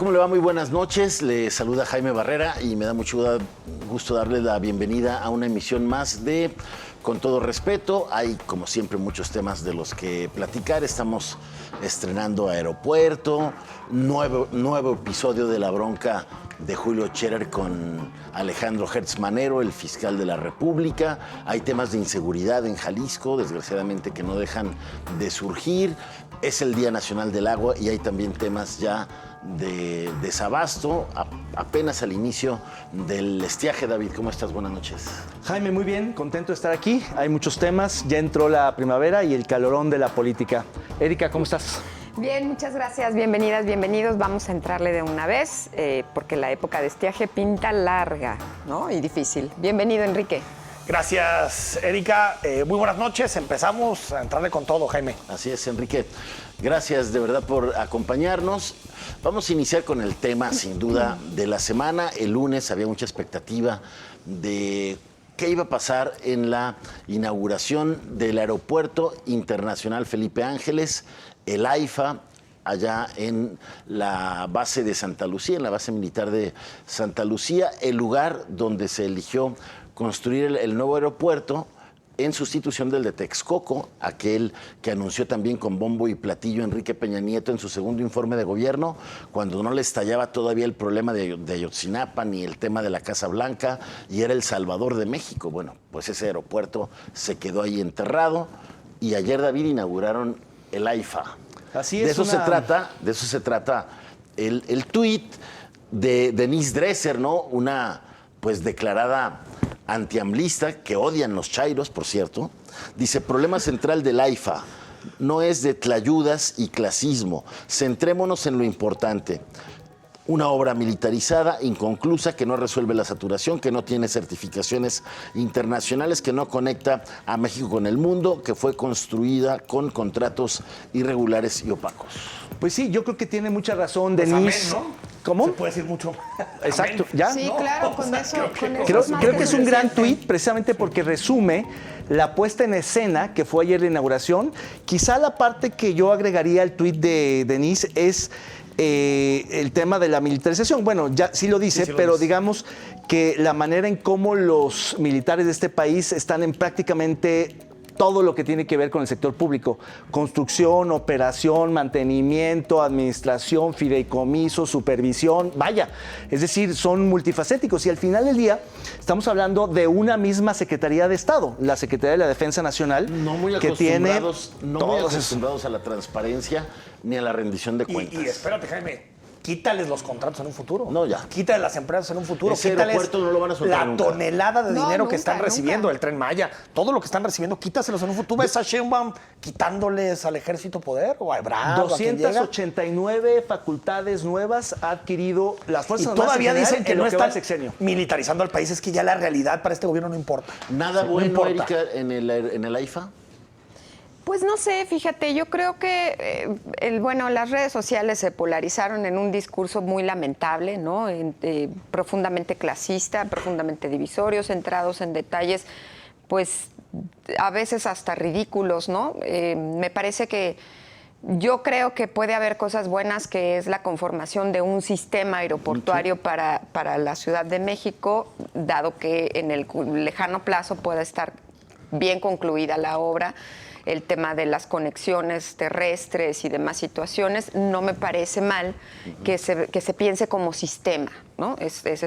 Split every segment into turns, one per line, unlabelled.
¿Cómo le va? Muy buenas noches. Le saluda Jaime Barrera y me da mucho gusto darle la bienvenida a una emisión más de Con Todo Respeto. Hay, como siempre, muchos temas de los que platicar. Estamos estrenando Aeropuerto, nuevo episodio de La Bronca de Julio Scherer con Alejandro Hertz Manero, el fiscal de la República. Hay temas de inseguridad en Jalisco, desgraciadamente, que no dejan de surgir. Es el Día Nacional del Agua y hay también temas ya de desabasto, apenas al inicio del estiaje. David, ¿cómo estás? Buenas noches.
Jaime, muy bien, contento de estar aquí. Hay muchos temas, ya entró la primavera y el calorón de la política. Erika, ¿cómo estás?
Bien, muchas gracias, bienvenidas, bienvenidos. Vamos a entrarle de una vez, porque la época de estiaje pinta larga, ¿no? Y difícil. Bienvenido, Enrique.
Gracias, Erika. Muy buenas noches. Empezamos a entrarle con todo, Jaime.
Así es, Enrique. Gracias de verdad por acompañarnos. Vamos a iniciar con el tema, sin duda, de la semana. El lunes había mucha expectativa de qué iba a pasar en la inauguración del Aeropuerto Internacional Felipe Ángeles, el AIFA, allá en la base de Santa Lucía, en la base militar de Santa Lucía, el lugar donde se eligió construir el nuevo aeropuerto en sustitución del de Texcoco, aquel que anunció también con bombo y platillo Enrique Peña Nieto en su segundo informe de gobierno, cuando no le estallaba todavía el problema de Ayotzinapa ni el tema de la Casa Blanca, y era el Salvador de México. Bueno, pues ese aeropuerto se quedó ahí enterrado y ayer, David, inauguraron el AIFA.
Así es.
De eso se trata el tuit de Denise Dresser, ¿no? Una pues declarada antiamlista, que odian los chairos, por cierto. Dice: problema central del AIFA no es de tlayudas y clasismo. Centrémonos en lo importante. Una obra militarizada, inconclusa, que no resuelve la saturación, que no tiene certificaciones internacionales, que no conecta a México con el mundo, que fue construida con contratos irregulares y opacos.
Pues sí, yo creo que tiene mucha razón,
Pues
Denise.
amén, ¿no?
¿Cómo?
Se puede decir mucho.
Exacto,
Amén.
¿ya?
Sí,
No,
claro,
o
con
sea,
eso.
Creo que es un gran tuit, precisamente porque resume la puesta en escena que fue ayer la inauguración. Quizá la parte que yo agregaría al tuit de Denise es el tema de la militarización. Bueno, ya sí lo dice,
sí lo
pero
dice.
digamos que la manera en cómo los militares de este país están en prácticamente todo lo que tiene que ver con el sector público: construcción, operación, mantenimiento, administración, fideicomiso, supervisión, vaya, es decir, son multifacéticos, y al final del día estamos hablando de una misma Secretaría de Estado, la Secretaría de la Defensa Nacional,
No muy
que tiene
acostumbrados a la transparencia ni a la rendición de cuentas.
Y espérate, Jaime. Quítales los contratos en un futuro.
No, ya.
Quítales las empresas en un futuro.
Ese
Quítales
aeropuerto no lo van a soltar
la
nunca.
tonelada de
No,
dinero que
nunca,
están recibiendo,
nunca.
el Tren Maya, todo lo que están recibiendo, quítaselos en un futuro. ¿Tú ves a Sheinbaum quitándoles al ejército poder o a Ebrard?
289 facultades nuevas ha adquirido las
Y
Fuerzas Armadas
todavía
en general
dicen que
en
no
lo va el
están
sexenio.
militarizando al país. Es que ya la realidad para este gobierno no importa.
Nada
No
bueno,
importa.
Erika, en el AIFA.
Pues no sé, fíjate, yo creo que las redes sociales se polarizaron en un discurso muy lamentable, ¿no? Profundamente clasista, profundamente divisorio, centrados en detalles, pues a veces hasta ridículos, ¿no? Me parece que yo creo que puede haber cosas buenas, que es la conformación de un sistema aeroportuario para la Ciudad de México, dado que en el lejano plazo pueda estar bien concluida la obra. El tema de las conexiones terrestres y demás situaciones, no me parece mal que se piense como sistema, ¿no?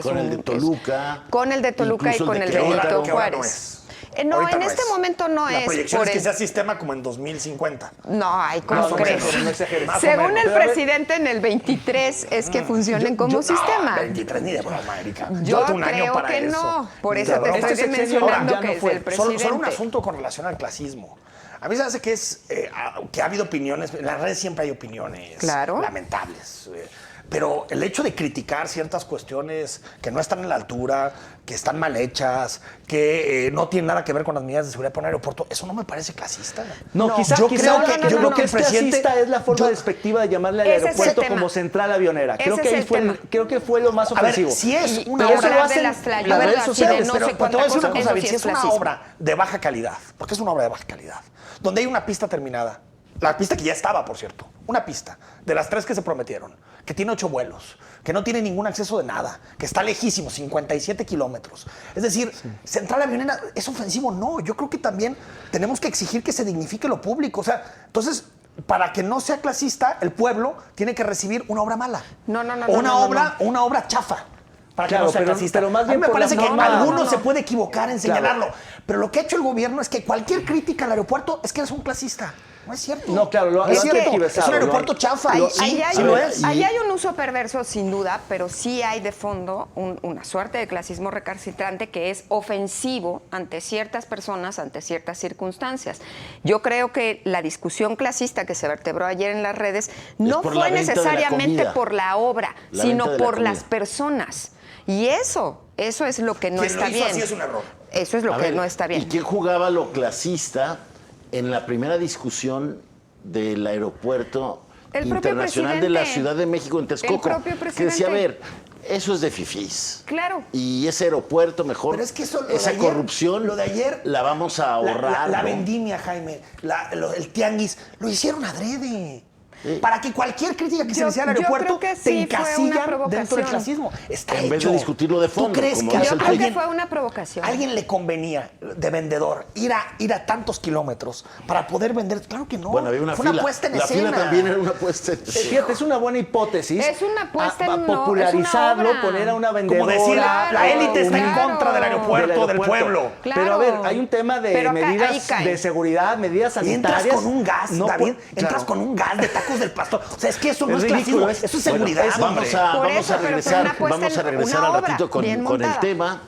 Con el de Toluca.
Con el de Toluca y
incluso
con
el
el
de
Benito
Querétaro.
Que ahora no
Juárez.
es.
No,
Ahorita
en este
es.
momento no
La
es.
proyección
por
es que
el-
sea sistema como en 2050.
No, ay, ¿cómo
Más o
crees?
menos,
no exageres.
Más o
Según
menos.
el
Pero a ver-
presidente, en el 23 es que funcionen como sistema.
No, 23 ni de broma, Erika.
Yo
Falta un año
creo
para
que
eso.
no. Por
Ni
eso
de
te
broma.
estoy
Este sexenio
mencionando
ya
que
no
es
fue.
el presidente.
Solo un asunto con relación al clasismo. A mí se hace que que ha habido opiniones, en las redes siempre hay opiniones
Claro.
lamentables. Pero el hecho de criticar ciertas cuestiones que no están a la altura, que están mal hechas, que no tienen nada que ver con las medidas de seguridad para un aeropuerto, eso no me parece clasista.
No, quizá
yo
quizá
creo
lo
que-
que,
yo
lo
creo
que
que
es
el presidente-
clasista es la forma
yo-
despectiva de llamarle al
Ese es el
aeropuerto
tema.
como central avionera. Creo
Ese
que
es
ahí
el
fue,
tema.
creo que fue lo más
A ver,
ofensivo.
si es
Y
una
pero
obra
hablar de
hacen
las
las
tlayudas
redes
y de
sociales,
no
pero
sé
te
cuánta
voy a decir
cosa,
una cosa,
eso
David,
sí
si es una
clasismo.
obra de baja calidad, porque es una obra de baja calidad, donde hay una pista terminada, La pista que ya estaba, por cierto. Una pista de las 3 que se prometieron, que tiene 8 vuelos, que no tiene ningún acceso de nada, que está lejísimo, 57 kilómetros. Es decir, Central Avionera es ofensivo. No, yo creo que también tenemos que exigir que se dignifique lo público. O sea, entonces, para que no sea clasista, el pueblo tiene que recibir una obra mala.
No.
O una obra chafa. Para
Claro,
que no sea
pero-
clasista.
pero más
A mí
bien
me
por la
parece que
norma-
alguno
No.
se puede equivocar en
Claro.
señalarlo. Pero lo que ha hecho el gobierno es que cualquier crítica al aeropuerto es que eres un clasista. No es cierto.
No, claro, lo
No es
han
cierto.
tergiversado,
Es un
lo
aeropuerto
han-
chafa.
Ahí,
Sí,
ahí hay,
sí lo es.
ahí hay un uso perverso, sin duda, pero sí hay de fondo una suerte de clasismo recalcitrante que es ofensivo ante ciertas personas, ante ciertas circunstancias. Yo creo que la discusión clasista que se vertebró ayer en las redes no
por la
fue
venta de la
necesariamente
comida.
por la obra,
La
sino
venta de la
por
comida.
las personas. Y eso es lo que no
Quien lo
está
hizo
bien.
así es un error.
Eso es lo
A
que
ver,
no está
¿Y
bien.
quién jugaba lo clasista en la primera discusión del aeropuerto
El propio
internacional de la
presidente.
Ciudad de México en Texcoco?
El propio
Que decía, a
presidente.
ver, eso es de fifís.
Claro.
Y ese aeropuerto mejor,
Pero es que eso, lo de
esa
ayer-
corrupción,
lo de ayer,
la vamos a ahorrar.
La
¿no?
vendimia, Jaime, el tianguis, lo hicieron adrede. Para que cualquier crítica que se
Yo-
le hiciera al
yo
aeropuerto
creo que
te
sí fue una
encasillan dentro del
provocación.
clasismo. Está
En vez
hecho.
de discutirlo de fondo,
¿Tú crees
como
que
dice
Yo
el
creo que
alguien,
fue una provocación.
a alguien le convenía de vendedor ir a tantos kilómetros para poder vender? Claro que no.
Bueno, había una
Fue
fila.
una puesta en
la
escena.
fila también era una puesta en escena.
Fíjate, es una buena hipótesis.
Es una puesta
a
en- no,
popularizarlo,
es una obra.
poner a una
Como
vendedora.
decir, la élite está en
Claro.
contra del aeropuerto, del pueblo.
Claro.
Pero a ver, hay un tema de
Pero acá- ahí
medidas
cae.
de seguridad, medidas
Y entras
sanitarias.
con un gas,
No
David,
pu-
entras
claro.
con un gas de tacos del pastor. O sea, es que eso no
Es
es clasismo,
ridículo,
eso es
Bueno,
seguridad.
vamos
hombre.
a,
Por
vamos
eso,
a
pero fue
regresar,
una puesta
vamos a
en-
regresar
una
al
obra
ratito
bien
con el
montada.
tema.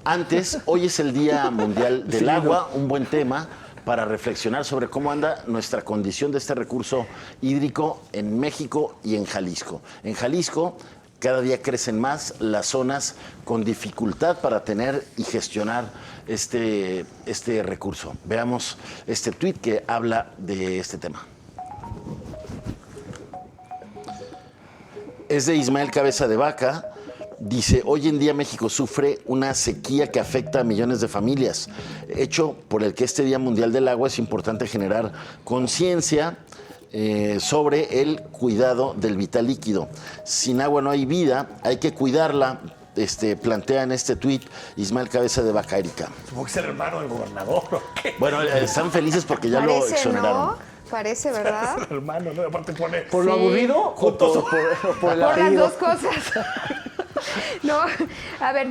Antes, hoy es el Día Mundial del Agua, un buen tema para reflexionar sobre cómo anda nuestra condición de este recurso hídrico en México y en Jalisco. En Jalisco, cada día crecen más las zonas con dificultad para tener y gestionar este recurso. Veamos este tuit que habla de este tema. Es de Ismael Cabeza de Vaca. Dice, hoy en día México sufre una sequía que afecta a millones de familias, hecho por el que este Día Mundial del Agua es importante generar conciencia sobre el cuidado del vital líquido. Sin agua no hay vida, hay que cuidarla, plantea en este tuit Ismael Cabeza de Vaca, Erika.
Supongo que es el hermano del gobernador. ¿O qué?
Bueno, están felices porque ya lo
Parece,
exoneraron.
¿no? Parece, ¿verdad?
Es el hermano, ¿no? Aparte pone...
¿Por lo
Sí.
aburrido o por el
Por las
apellido?
dos cosas. No, a ver,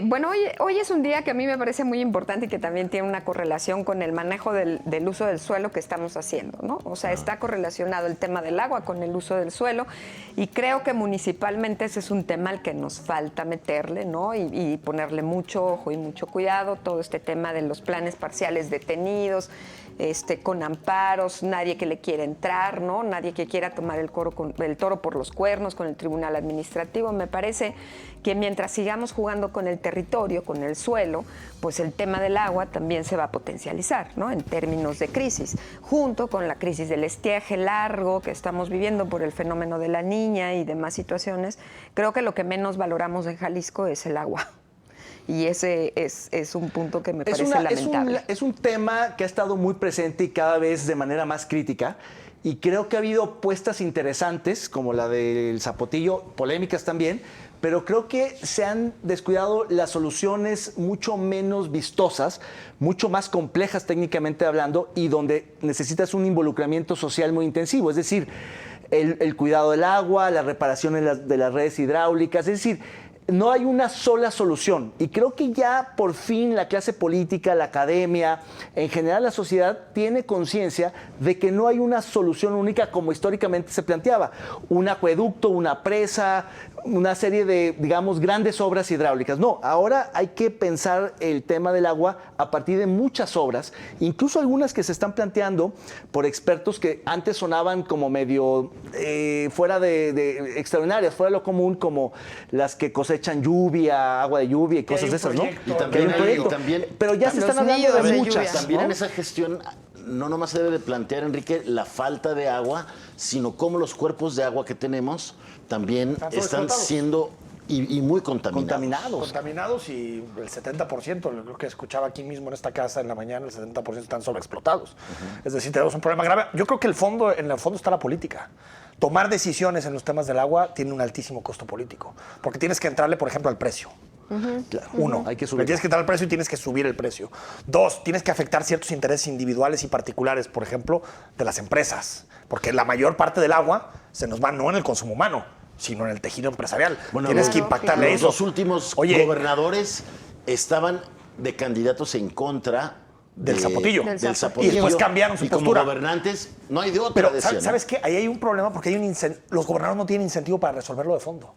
bueno, hoy es un día que a mí me parece muy importante y que también tiene una correlación con el manejo del uso del suelo que estamos haciendo, ¿no? O sea, está correlacionado el tema del agua con el uso del suelo y creo que municipalmente ese es un tema al que nos falta meterle, ¿no? Y ponerle mucho ojo y mucho cuidado, todo este tema de los planes parciales detenidos, con amparos, nadie que le quiera entrar, ¿no? Nadie que quiera tomar el toro por los cuernos con el Tribunal Administrativo. Me parece que mientras sigamos jugando con el territorio, con el suelo, pues el tema del agua también se va a potencializar, ¿no? En términos de crisis, junto con la crisis del estiaje largo que estamos viviendo por el fenómeno de la Niña y demás situaciones. Creo que lo que menos valoramos en Jalisco es el agua. Y ese es un punto que me parece lamentable.
Es un tema que ha estado muy presente y cada vez de manera más crítica. Y creo que ha habido puestas interesantes, como la del Zapotillo, polémicas también, pero creo que se han descuidado las soluciones mucho menos vistosas, mucho más complejas técnicamente hablando, y donde necesitas un involucramiento social muy intensivo. Es decir, el cuidado del agua, la reparación de las redes hidráulicas, es decir, no hay una sola solución y creo que ya por fin la clase política, la academia, en general la sociedad tiene conciencia de que no hay una solución única como históricamente se planteaba. Un acueducto, una presa, una serie de, digamos, grandes obras hidráulicas. No, ahora hay que pensar el tema del agua a partir de muchas obras, incluso algunas que se están planteando por expertos que antes sonaban como medio fuera de extraordinarias, fuera de lo común, como las que cosechan lluvia, agua de lluvia y cosas
hay
de
un
esas, ¿no?
proyecto.
Que hay un
Y
proyecto.
también-
Pero ya se
Los
están hablando
nidos
de
de
muchas,
lluvia.
También
¿no?
en esa gestión no nomás se debe de plantear, Enrique, la falta de agua, sino cómo los cuerpos de agua que tenemos también están
sobreexplotados.
siendo Y muy contaminados.
Contaminados y el 70%, lo que escuchaba aquí mismo en esta casa en la mañana, el 70% están sobreexplotados. Es decir, tenemos un problema grave. Yo creo que en el fondo está la política. Tomar decisiones en los temas del agua tiene un altísimo costo político, porque tienes que entrarle, por ejemplo, al precio.
Claro.
Uno,
hay que subir.
tienes que entrar al precio y tienes que subir el precio. Dos, tienes que afectar ciertos intereses individuales y particulares, por ejemplo, de las empresas, porque la mayor parte del agua se nos va no en el consumo humano, sino en el tejido empresarial.
Bueno,
tienes
los-
que impactarle
Los
eso.
dos últimos gobernadores estaban de candidatos en contra
Del Zapotillo.
Del Zapotillo.
Y después cambiaron su
y como
postura.
gobernantes, no hay de otra.
Pero,
decían, ¿no?
¿sabes qué? Ahí hay un problema porque los gobernadores no tienen incentivo para resolverlo de fondo.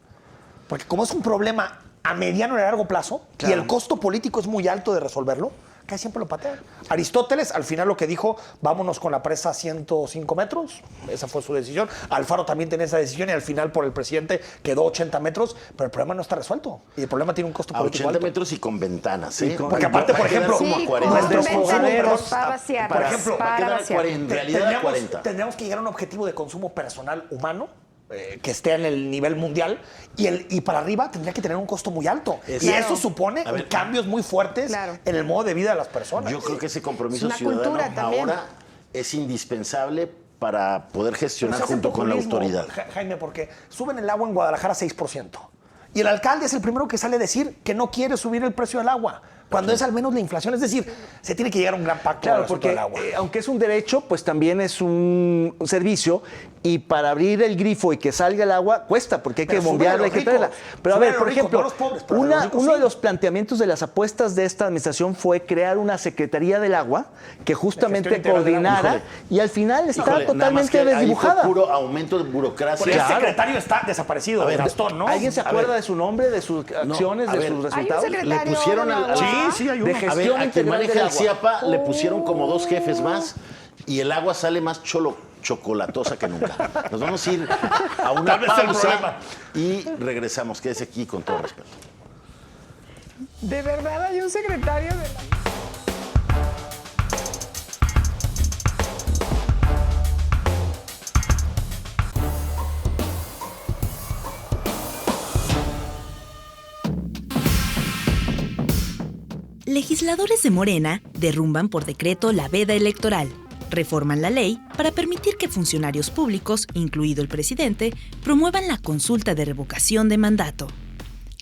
Porque como es un problema a mediano y a largo plazo, y el costo político es muy alto de resolverlo, casi siempre lo patean. Aristóteles, al final lo que dijo, vámonos con la presa a 105 metros, esa fue su decisión. Alfaro también tenía esa decisión y al final por el presidente quedó 80 metros, pero el problema no está resuelto. Y el problema tiene un costo
A
político
80
alto.
metros y con ventanas, ¿eh?
Porque aparte, por
Va a quedar
ejemplo,
como a
Sí,
40.
con
nuestros
ventaneros,
consumos,
para vaciar,
por
ejemplo,
va a quedar a
vaciar.
40, en realidad a 40.
Tendríamos que llegar a un objetivo de consumo personal humano que esté en el nivel mundial y para arriba tendría que tener un costo muy alto. Y
Claro.
eso supone
A ver,
cambios muy fuertes
Claro.
en el modo de vida de las personas.
Yo creo que ese compromiso
Es una
ciudadano
cultura también.
ahora es indispensable para poder
Pero
gestionar
se hace
junto con la
populismo,
autoridad.
Jaime, porque suben el agua en Guadalajara 6%. Y el alcalde es el primero que sale a decir que no quiere subir el precio del agua, cuando es al menos la inflación. Es decir, se tiene que llegar a un gran pacto
Claro,
al asunto
porque
del agua.
aunque es un derecho, pues también es un servicio y para abrir el grifo y que salga el agua cuesta, porque hay que
Pero súbele
bombearla,
a
hay
los
que traerla.
ricos,
Pero a
súbele
ver,
a
por
los ricos,
ejemplo,
no a los pobres, pero a los ricos
uno
sí.
de los planteamientos de las apuestas de esta administración fue crear una Secretaría del Agua que justamente
gestión integral del agua.
coordinara y al final está
Híjole, nada más
totalmente
que ahí fue
desdibujada.
puro aumento de burocracia.
Porque el
claro.
secretario está desaparecido,
A ver,
Gastón, ¿no?
¿Alguien se
A
acuerda
ver.
de su nombre, de sus acciones,
a
de
ver.
sus
Hay un
resultados?
secretario
Le pusieron
del
al-
agua.
Sí, hay uno.
De
A ver,
gestión
a quien
integral
maneja
del
el
agua.
CIAPA le pusieron como 2 jefes más y el agua sale más chocolatosa que nunca. Nos vamos a ir a una
Tal vez es el
pausa
problema.
y regresamos. Quédese aquí con todo respeto.
De verdad hay un secretario de la...
Legisladores de Morena derrumban por decreto la veda electoral. Reforman la ley para permitir que funcionarios públicos, incluido el presidente, promuevan la consulta de revocación de mandato.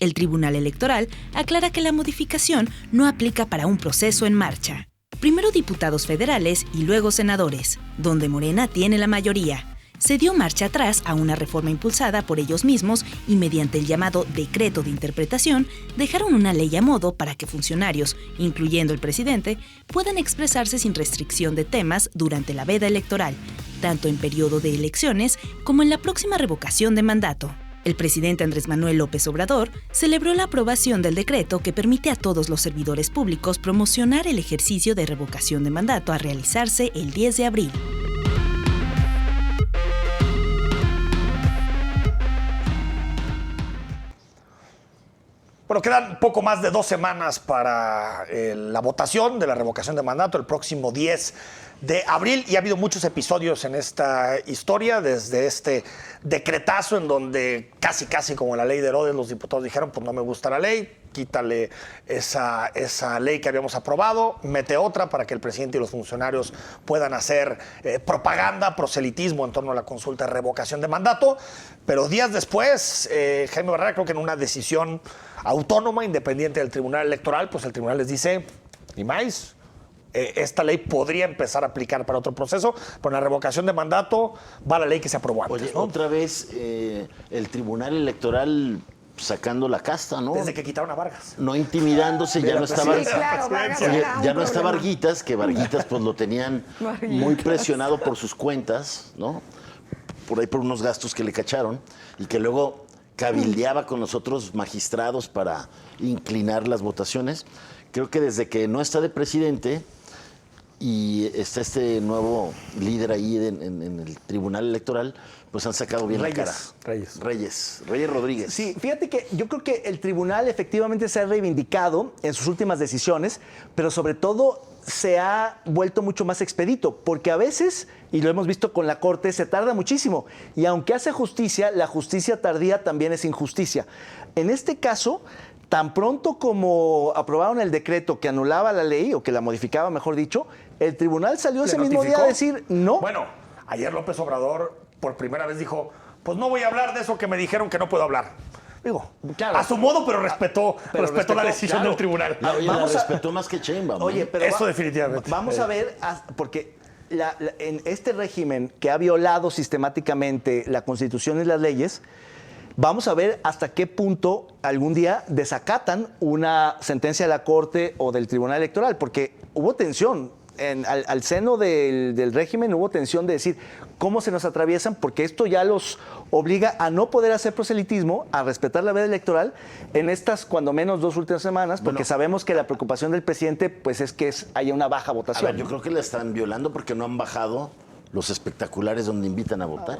El Tribunal Electoral aclara que la modificación no aplica para un proceso en marcha. Primero diputados federales y luego senadores, donde Morena tiene la mayoría. Se dio marcha atrás a una reforma impulsada por ellos mismos y mediante el llamado decreto de interpretación dejaron una ley a modo para que funcionarios, incluyendo el presidente, puedan expresarse sin restricción de temas durante la veda electoral, tanto en periodo de elecciones como en la próxima revocación de mandato. El presidente Andrés Manuel López Obrador celebró la aprobación del decreto que permite a todos los servidores públicos promocionar el ejercicio de revocación de mandato a realizarse el 10 de abril.
Bueno, quedan poco más de 2 semanas para la votación de la revocación de mandato el próximo 10 de abril y ha habido muchos episodios en esta historia, desde este decretazo en donde casi como en la ley de Herodes los diputados dijeron, pues no me gusta la ley, quítale esa ley que habíamos aprobado, mete otra para que el presidente y los funcionarios puedan hacer propaganda, proselitismo en torno a la consulta de revocación de mandato, pero días después, Jaime Barrera, creo que en una decisión autónoma, independiente del Tribunal Electoral, pues el tribunal les dice, ni más, esta ley podría empezar a aplicar para otro proceso, pero en la revocación de mandato va la ley que se aprobó antes.
Oye,
¿no?
otra vez el Tribunal Electoral sacando la casta, ¿no?
Desde que quitaron a Vargas.
No intimidándose, ya no estaba...
Sí, claro, Vargas
Oye,
era un
ya no está
problema.
Varguitas, que Varguitas pues lo tenían muy presionado por sus cuentas, ¿no? Por ahí por unos gastos que le cacharon y que luego cabildeaba con los otros magistrados para inclinar las votaciones. Creo que desde que no está de presidente y está este nuevo líder ahí en el Tribunal Electoral, pues han sacado bien
Reyes,
la cara.
Reyes.
Reyes Rodríguez.
Sí, fíjate que yo creo que el tribunal efectivamente se ha reivindicado en sus últimas decisiones, pero sobre todo se ha vuelto mucho más expedito, porque a veces, y lo hemos visto con la Corte, se tarda muchísimo. Y aunque hace justicia, la justicia tardía también es injusticia. En este caso, tan pronto como aprobaron el decreto que anulaba la ley, o que la modificaba, mejor dicho, el tribunal salió ese mismo día a decir no.
Bueno, ayer López Obrador por primera vez dijo, pues no voy a hablar de eso que me dijeron que no puedo hablar. Digo,
Claro.
a su modo, pero respetó la decisión
claro.
del tribunal.
Oye,
Vamos
la
a-
respetó más que Sheinbaum.
Oye, pero
Eso definitivamente.
Vamos a ver, porque en este régimen que ha violado sistemáticamente la Constitución y las leyes, vamos a ver hasta qué punto algún día desacatan una sentencia de la Corte o del Tribunal Electoral, porque hubo tensión. Al seno del régimen hubo tensión de decir cómo se nos atraviesan, porque esto ya los obliga a no poder hacer proselitismo, a respetar la veda electoral en estas, cuando menos, 2 últimas semanas, porque sabemos que la preocupación del presidente pues es que haya una baja
A
votación.
ver, yo creo que la están violando porque no han bajado los espectaculares donde invitan a votar.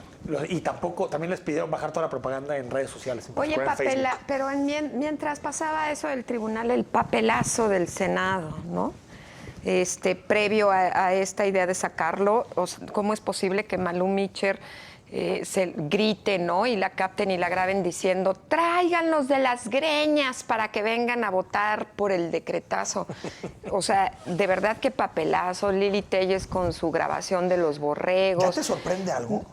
Y también les pidieron bajar toda la propaganda en redes sociales. en
Oye,
particular en Facebook.
pero mientras pasaba eso del tribunal, el papelazo del Senado, ¿no? Previo a esta idea de sacarlo, ¿cómo es posible que Malú Micher se grite, ¿no? Y la capten y la graben diciendo, tráiganlos de las greñas para que vengan a votar por el decretazo? O sea, de verdad que papelazo. Lili Telles con su grabación de los borregos.
¿Ya te sorprende algo?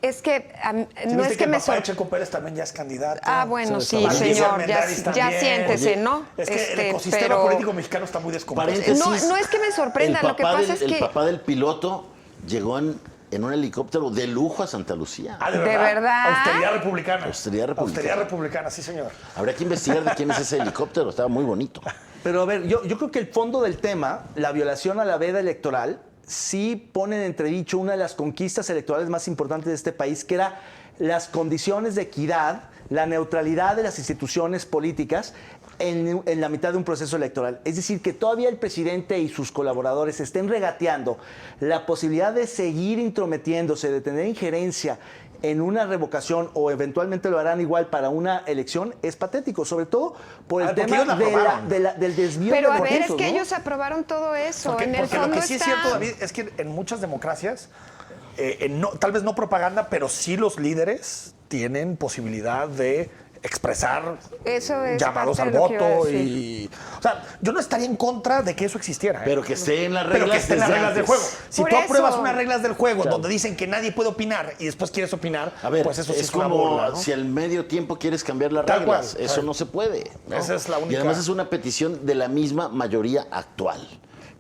Es que
¿Sí
no
viste
es que
el
me
papá de
sorprende.
Checo Pérez también ya es candidato?
Ah, bueno, sí,
Valdés
señor,
Armendáriz
ya
también.
siéntese, ¿no?
Es que el ecosistema
pero-
político mexicano está muy descompuesto.
Paréntesis,
No es que me sorprenda, lo que pasa es
El
que-
papá del piloto llegó en un helicóptero de lujo a Santa Lucía.
Ah,
¿De verdad?
Austeridad republicana.
Austeridad republicana.
Austeridad republicana, sí, señor.
Habría que investigar de quién es ese helicóptero, estaba muy bonito.
Pero a ver, yo creo que el fondo del tema, la violación a la veda electoral, sí pone en entredicho una de las conquistas electorales más importantes de este país, que era las condiciones de equidad, la neutralidad de las instituciones políticas en la mitad de un proceso electoral. Es decir, que todavía el presidente y sus colaboradores estén regateando la posibilidad de seguir intrometiéndose, de tener injerencia en una revocación, o eventualmente lo harán igual para una elección, es patético, sobre todo por el
Porque
tema
ellos la aprobaron.
del desvío
Pero
de
a ver, es
recursos,
que
¿no?
ellos aprobaron todo eso.
Porque
En el
lo
fondo
que sí es
está-
cierto, David, es que en muchas democracias, tal vez no propaganda, pero sí los líderes tienen posibilidad de expresar
Eso es
llamados
parte
al
de lo que iba a
voto
decir.
y... O sea, yo no estaría en contra de que eso existiera.
Pero que esté en las
Pero
reglas
que esté en las
desde
reglas del
antes.
juego. Si
Por
tú apruebas
eso.
unas reglas del juego
Claro.
donde dicen que nadie puede opinar y después quieres opinar,
A ver,
pues eso sí
es
es una
como
burla, ¿no?
si al medio tiempo quieres cambiar las
Tal
reglas.
cual,
Eso
tal.
no se puede. ¿no?
Esa es la
Y
única-
además es una petición de la misma mayoría actual,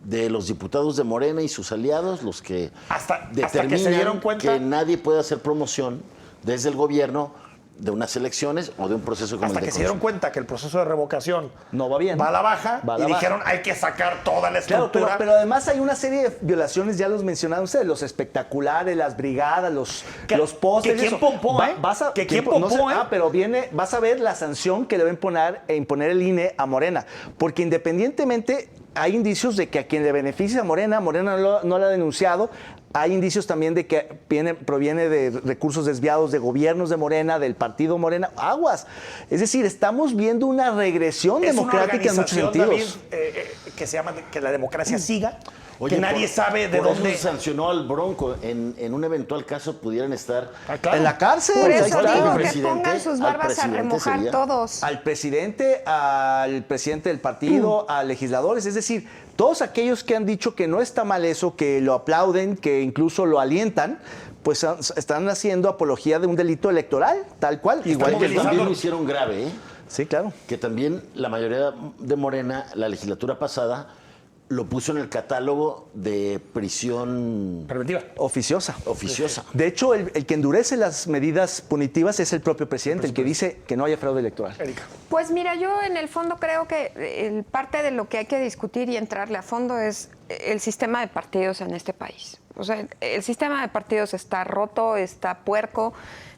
de los diputados de Morena y sus aliados, los que
Hasta que
determinan
se dieron cuenta-
que nadie puede hacer promoción desde el gobierno de unas elecciones o de un proceso como
Hasta
el de
que se dieron
consulta.
cuenta que el proceso de revocación
No va bien.
va a la baja
Va a
y
la baja.
dijeron hay que sacar toda la
Claro,
estructura.
pero además hay una serie de violaciones, ya los mencionaron ustedes, los espectaculares, las brigadas, los postes.
que quién
eso.
pompó, ¿eh? Que quién
no sé,
pompó, ¿eh?
pero vas a ver la sanción que le va a imponer el INE a Morena. Porque independientemente hay indicios de que a quien le beneficia a Morena no lo ha denunciado. Hay indicios también de que proviene de recursos desviados de gobiernos de Morena, del partido Morena. Aguas. Es decir, estamos viendo una regresión
Es una
democrática en muchos
organización,
sentidos.
David, que se llama que la democracia siga,
Oye,
que nadie sabe de
por eso
dónde...
se sancionó al Bronco. En un eventual caso pudieran estar
claro.
En la cárcel.
Por
ahí
eso
está.
digo
al
que
presidente,
pongan sus
al
barbas a
presidente
remojar
sería.
todos.
Al presidente del partido, a legisladores, es decir, todos aquellos que han dicho que no está mal eso, que lo aplauden, que incluso lo alientan, pues están haciendo apología de un delito electoral, tal cual. Igual que
También
movilizando-
lo hicieron grave, ¿eh?
Sí, claro.
Que también la mayoría de Morena, la legislatura pasada, lo puso en el catálogo de prisión
Preventiva.
Oficiosa.
oficiosa.
De hecho, el que endurece las medidas punitivas es el propio presidente, el que dice que no haya fraude electoral.
Erika.
Pues mira, yo en el fondo creo que parte de lo que hay que discutir y entrarle a fondo es el sistema de partidos en este país. O sea, el sistema de partidos está roto, está puerco,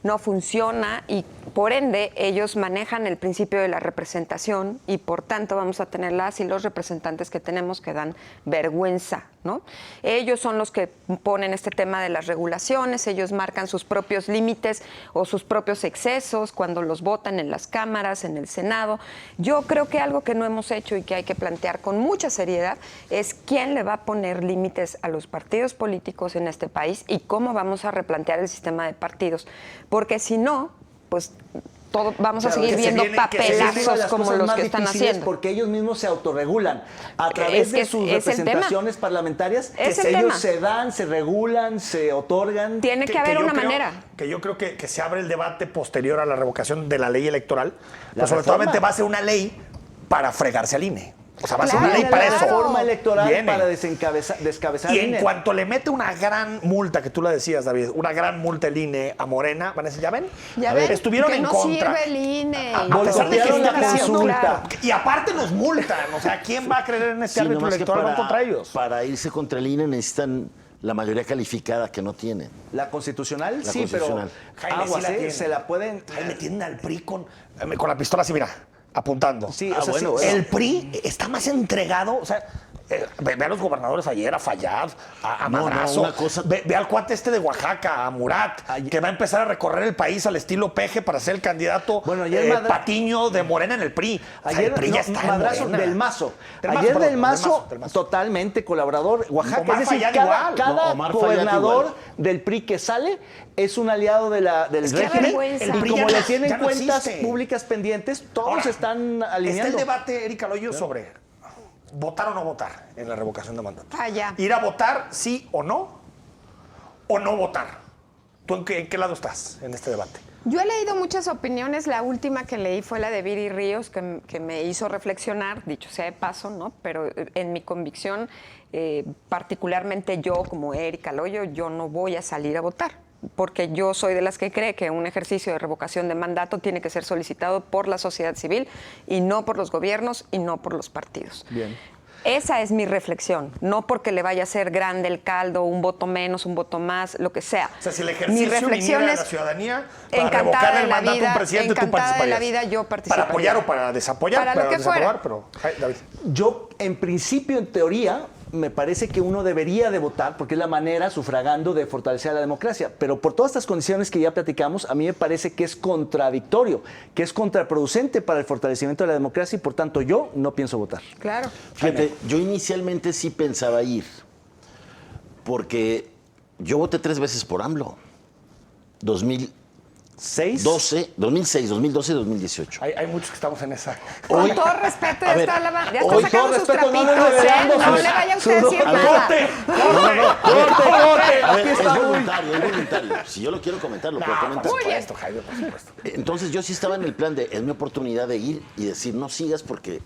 no funciona y por ende ellos manejan el principio de la representación y por tanto vamos a tener las y los representantes que tenemos que dan vergüenza, ¿no? Ellos son los que ponen este tema de las regulaciones, ellos marcan sus propios límites o sus propios excesos cuando los votan en las cámaras, en el Senado. Yo creo que algo que no hemos hecho y que hay que plantear con mucha seriedad es quién le le va a poner límites a los partidos políticos en este país y cómo vamos a replantear el sistema de partidos. Porque si no, pues vamos a seguir
que se
viendo
viene- que se viene
papelazos como los que están haciendo.
Porque ellos mismos se autorregulan a través
Es que
de sus
es el tema.
representaciones parlamentarias.
Es el
ellos
tema.
se dan, se regulan, se otorgan.
Tiene que haber
yo
una
creo-
manera.
Que yo creo que se abre el debate posterior a la revocación de la ley electoral.
La
Pues sobre
reforma.
todo va a ser una ley para fregarse al INE. O sea, va a ser
Claro,
una ley para
claro.
eso.
La reforma electoral
Viene.
para descabezar
Y
el
en
INE.
cuanto le mete una gran multa, que tú la decías, David, una gran multa el INE a Morena, van a decir, ¿ya ven?
Ya ven,
Estuvieron
que
en
no
contra.
sirve el INE.
A pesar de que
Boicotearon
están
la
haciendo-
consulta.
Y aparte nos multan. O sea, ¿quién va a creer en este
Sí,
árbitro
nomás que
electoral? Van contra ellos.
para irse contra el INE necesitan la mayoría calificada que no tienen.
La constitucional,
La
sí,
constitucional.
pero
Jaime, sí
aguas,
la
¿eh?
tiene.
Se la pueden...
Jaime, tienen al PRI con la pistola así, mira, apuntando.
Sí,
Ah,
o sea,
bueno,
sí,
bueno.
El PRI está más entregado, o sea, ve a los gobernadores ayer, a Fayad, a
No, no,
Madrazo.
una cosa-
Ve al cuate este de Oaxaca, a Murat, que va a empezar a recorrer el país al estilo Peje para ser el candidato
Bueno, ayer
Patiño de Morena en el PRI. O sea,
Ayer,
el PRI ya está en
Madrazo
Morena.
del Mazo.
Del Mazo,
Ayer
perdón,
del Mazo,
del Mazo.
totalmente colaborador. Oaxaca,
Omar
es decir,
Fayad
cada,
igual.
cada
No, Omar Fayad
gobernador
igual.
del PRI que sale es un aliado del
Es que
régimen.
vergüenza.
Y
El
PRI
como
ya
le
no-
tienen
ya no
cuentas
existe.
públicas pendientes, todos
Ahora,
están
Está
alineando.
el debate, Erika Loyo, sobre votar o no votar en la revocación de mandato.
Ah, ya.
Ir a votar sí o no votar. ¿Tú en qué lado estás en este debate?
Yo he leído muchas opiniones. La última que leí fue la de Viri Ríos, que me hizo reflexionar, dicho sea de paso, ¿no? Pero en mi convicción, particularmente yo, como Erika Loyo, yo no voy a salir a votar. Porque yo soy de las que cree que un ejercicio de revocación de mandato tiene que ser solicitado por la sociedad civil y no por los gobiernos y no por los partidos.
Bien.
Esa es mi reflexión, no porque le vaya a ser grande el caldo, un voto menos, un voto más, lo que sea.
O sea, si el
Mi
ejercicio
reflexión
viniera de
es
la ciudadanía para
encantada
revocarle
de
el
la
mandato a
vida,
un presidente, tú
encantada de la
participarías.
vida, yo participaría.
Para apoyar o para desapoyar,
Para lo que
desaprobar,
fuera.
pero David.
Yo, en principio, en teoría, me parece que uno debería de votar porque es la manera, sufragando, de fortalecer a la democracia. Pero por todas estas condiciones que ya platicamos, a mí me parece que es contradictorio, que es contraproducente para el fortalecimiento de la democracia y, por tanto, yo no pienso votar.
Claro.
Fíjate, yo inicialmente sí pensaba ir, porque yo voté 3 veces por AMLO. 2012,
¿6?
2006, 2012 y 2018.
Hay muchos que estamos en esa.
Con
Hoy-
todo respeto,
a
ya
ver,
está, ya está
hoy-
sacando
todo
sus
respeto, no, no,
trapitos,
revelando
no
sus-
le vaya usted a
sus-
decir
a ver,
nada.
A ver,
Aquí
es
está muy-
voluntario, es voluntario. Si yo lo quiero comentar, lo puedo
Por
comentar.
supuesto, Jaime, por supuesto.
Entonces yo sí estaba en el plan de, es mi oportunidad de ir y decir, no sigas porque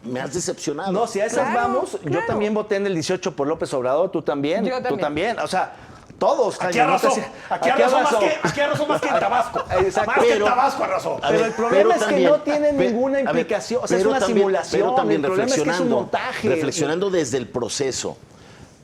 me has decepcionado.
No, si a esas
Claro,
vamos, yo
claro.
también voté en el 18 por López Obrador, tú también.
Yo
Tú
también.
también. O sea, todos.
Aquí
Jaime, no te
arrasó.
sé-
Aquí arrasó más que en Tabasco.
Exacto.
Más que en
Pero-
Tabasco arrasó.
A
Pero
ver,
el problema es
también-
que no tiene
pe-
ninguna
a ver,
implicación. O sea, es
pero
una
también-
simulación.
Pero también
El problema es que es un
reflexionando,
montaje.
reflexionando desde el proceso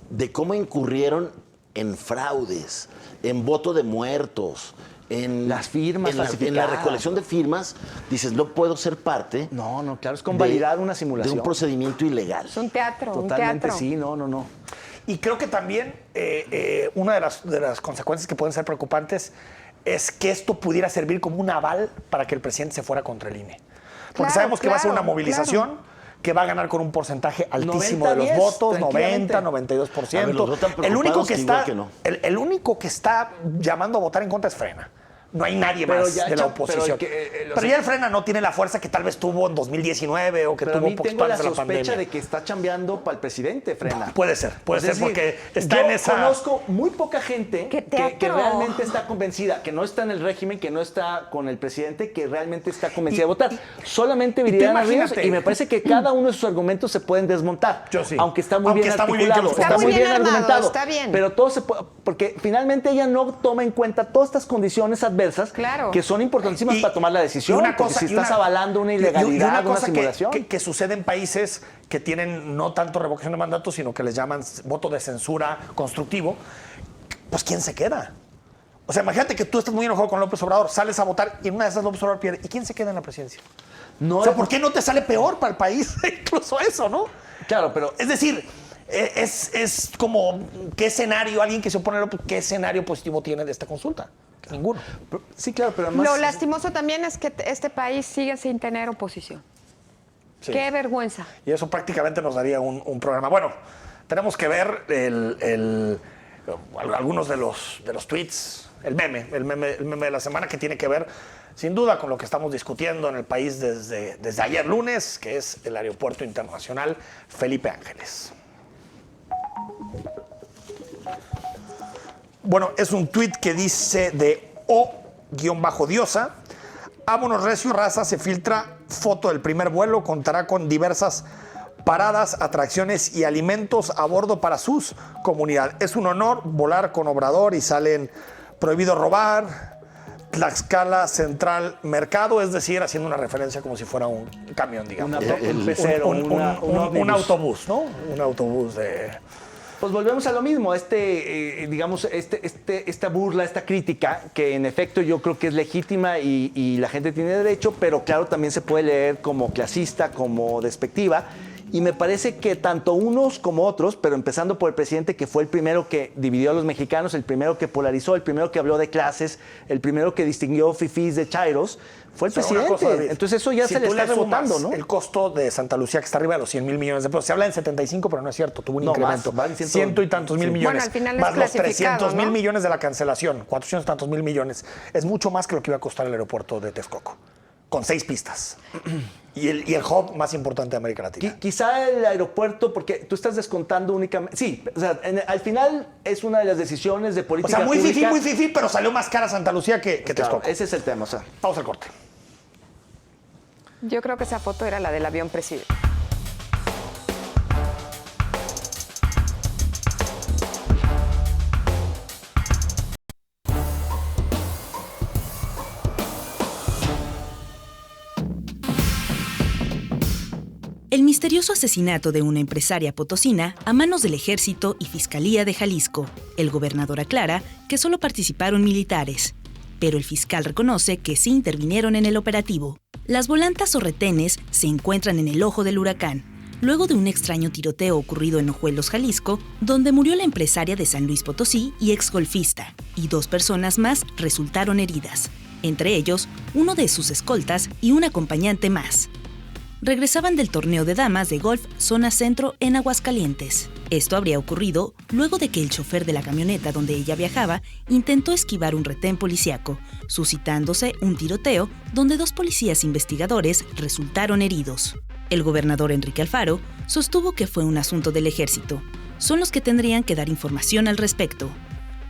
de cómo incurrieron en fraudes, en voto de muertos, en
Las firmas
en la
falsificadas.
recolección de firmas, dices, no puedo ser parte
No, no, claro, es convalidar una simulación.
de un procedimiento ilegal.
Es un teatro,
Totalmente
un teatro.
sí, no.
Y creo que también una de las consecuencias que pueden ser preocupantes es que esto pudiera servir como un aval para que el presidente se fuera contra el INE. Porque
Claro,
sabemos que va a ser una
claro,
movilización que va a ganar con un porcentaje altísimo
90,
de los
10,
votos, 90,
tranquilamente.
92%.
A ver, los votan
el único
preocupados
que
que
está,
igual que no.
el único que está llamando a votar en contra es Frena. No hay nadie
Pero
más
ya,
de la
pero
oposición.
el
Pero, ya el Frena no tiene la fuerza que tal vez tuvo en 2019 o que
Pero a
tuvo
mí
poco
tengo la
antes de la
sospecha
pandemia.
de que está chambeando para el presidente, Frena.
Puede ser
Es decir,
porque está
yo
en esa...
conozco muy poca gente
¡Qué
que
teatro!
realmente está convencida, que no está en el régimen, que no está con el presidente, que realmente está convencida de votar. Solamente Viridiana Ríos,
imagínate.
y me parece que cada uno de sus argumentos se pueden desmontar.
Yo sí.
Aunque está muy
Aunque
bien
está muy bien
articulado,
que lo
Está muy bien armado,
argumentado.
está bien.
Pero todo se puede, porque finalmente ella no toma en cuenta todas estas condiciones adversas
Claro.
que son importantísimas
Y-
para tomar la decisión.
y una
Porque
cosa-
si
y
estás
una-
avalando una
y
ilegalidad, una
cosa
simulación.
que sucede en países que tienen no tanto revocación de mandato, sino que les llaman voto de censura constructivo, pues ¿quién se queda? O sea, imagínate que tú estás muy enojado con López Obrador, sales a votar y en una de esas López Obrador pierde. ¿Y quién se queda en la presidencia?
No,
O sea, ¿por qué no te sale peor para el país? Incluso eso, ¿no?
Claro, pero
Es decir, es como, ¿qué escenario, alguien que se opone a López, qué escenario positivo tiene de esta consulta? Ninguno.
sí, claro, pero además
Lo lastimoso también es que este país sigue sin tener oposición.
Sí.
Qué vergüenza.
Y eso prácticamente nos daría un programa. Bueno, tenemos que ver algunos de los tweets, el meme de la semana, que tiene que ver sin duda con lo que estamos discutiendo en el país desde ayer lunes, que es el Aeropuerto Internacional Felipe Ángeles. Bueno, es un tuit que dice de O-Diosa: vámonos recio, raza, se filtra foto del primer vuelo, contará con diversas paradas, atracciones y alimentos a bordo para sus comunidades. Es un honor volar con Obrador y salen prohibido robar, Tlaxcala Central Mercado, es decir, haciendo una referencia como si fuera un camión, digamos.
Un pecero,
un autobús, ¿no? Un autobús de...
Pues volvemos a lo mismo, esta burla, esta crítica, que en efecto yo creo que es legítima y la gente tiene derecho, pero claro, también se puede leer como clasista, como despectiva. Y me parece que tanto unos como otros, pero empezando por el presidente, que fue el primero que dividió a los mexicanos, el primero que polarizó, el primero que habló de clases, el primero que distinguió fifís de chairos, fue el presidente.
Cosa, David,
entonces eso ya
si
se le está rebotando, ¿no?
El costo de Santa Lucía, que está arriba de los 100 mil millones de pesos. Se habla en 75, pero no es cierto. Tuvo un incremento. Ciento y tantos mil millones.
Bueno, al final
más
es
los 300 mil
¿no?
millones de la cancelación. 400 tantos mil millones. Es mucho más que lo que iba a costar el aeropuerto de Texcoco, con 6 pistas. Y el hub más importante de América Latina.
Quizá el aeropuerto, porque tú estás descontando únicamente... Sí, o sea, al final es una de las decisiones de política
muy
pública.
muy fifí, pero salió más cara Santa Lucía que Texcoco.
Claro, ese es el tema, o sea.
Vamos al corte.
Yo creo que esa foto era la del avión presidente.
El misterioso asesinato de una empresaria potosina a manos del Ejército y Fiscalía de Jalisco. El gobernador aclara que solo participaron militares, pero el fiscal reconoce que sí intervinieron en el operativo. Las volantas o retenes se encuentran en el ojo del huracán, luego de un extraño tiroteo ocurrido en Ojuelos, Jalisco, donde murió la empresaria de San Luis Potosí y exgolfista, y 2 personas más resultaron heridas, entre ellos uno de sus escoltas y un acompañante más. Regresaban del torneo de damas de golf Zona Centro en Aguascalientes. Esto habría ocurrido luego de que el chofer de la camioneta donde ella viajaba intentó esquivar un retén policíaco, suscitándose un tiroteo donde 2 policías investigadores resultaron heridos. El gobernador Enrique Alfaro sostuvo que fue un asunto del Ejército. Son los que tendrían que dar información al respecto.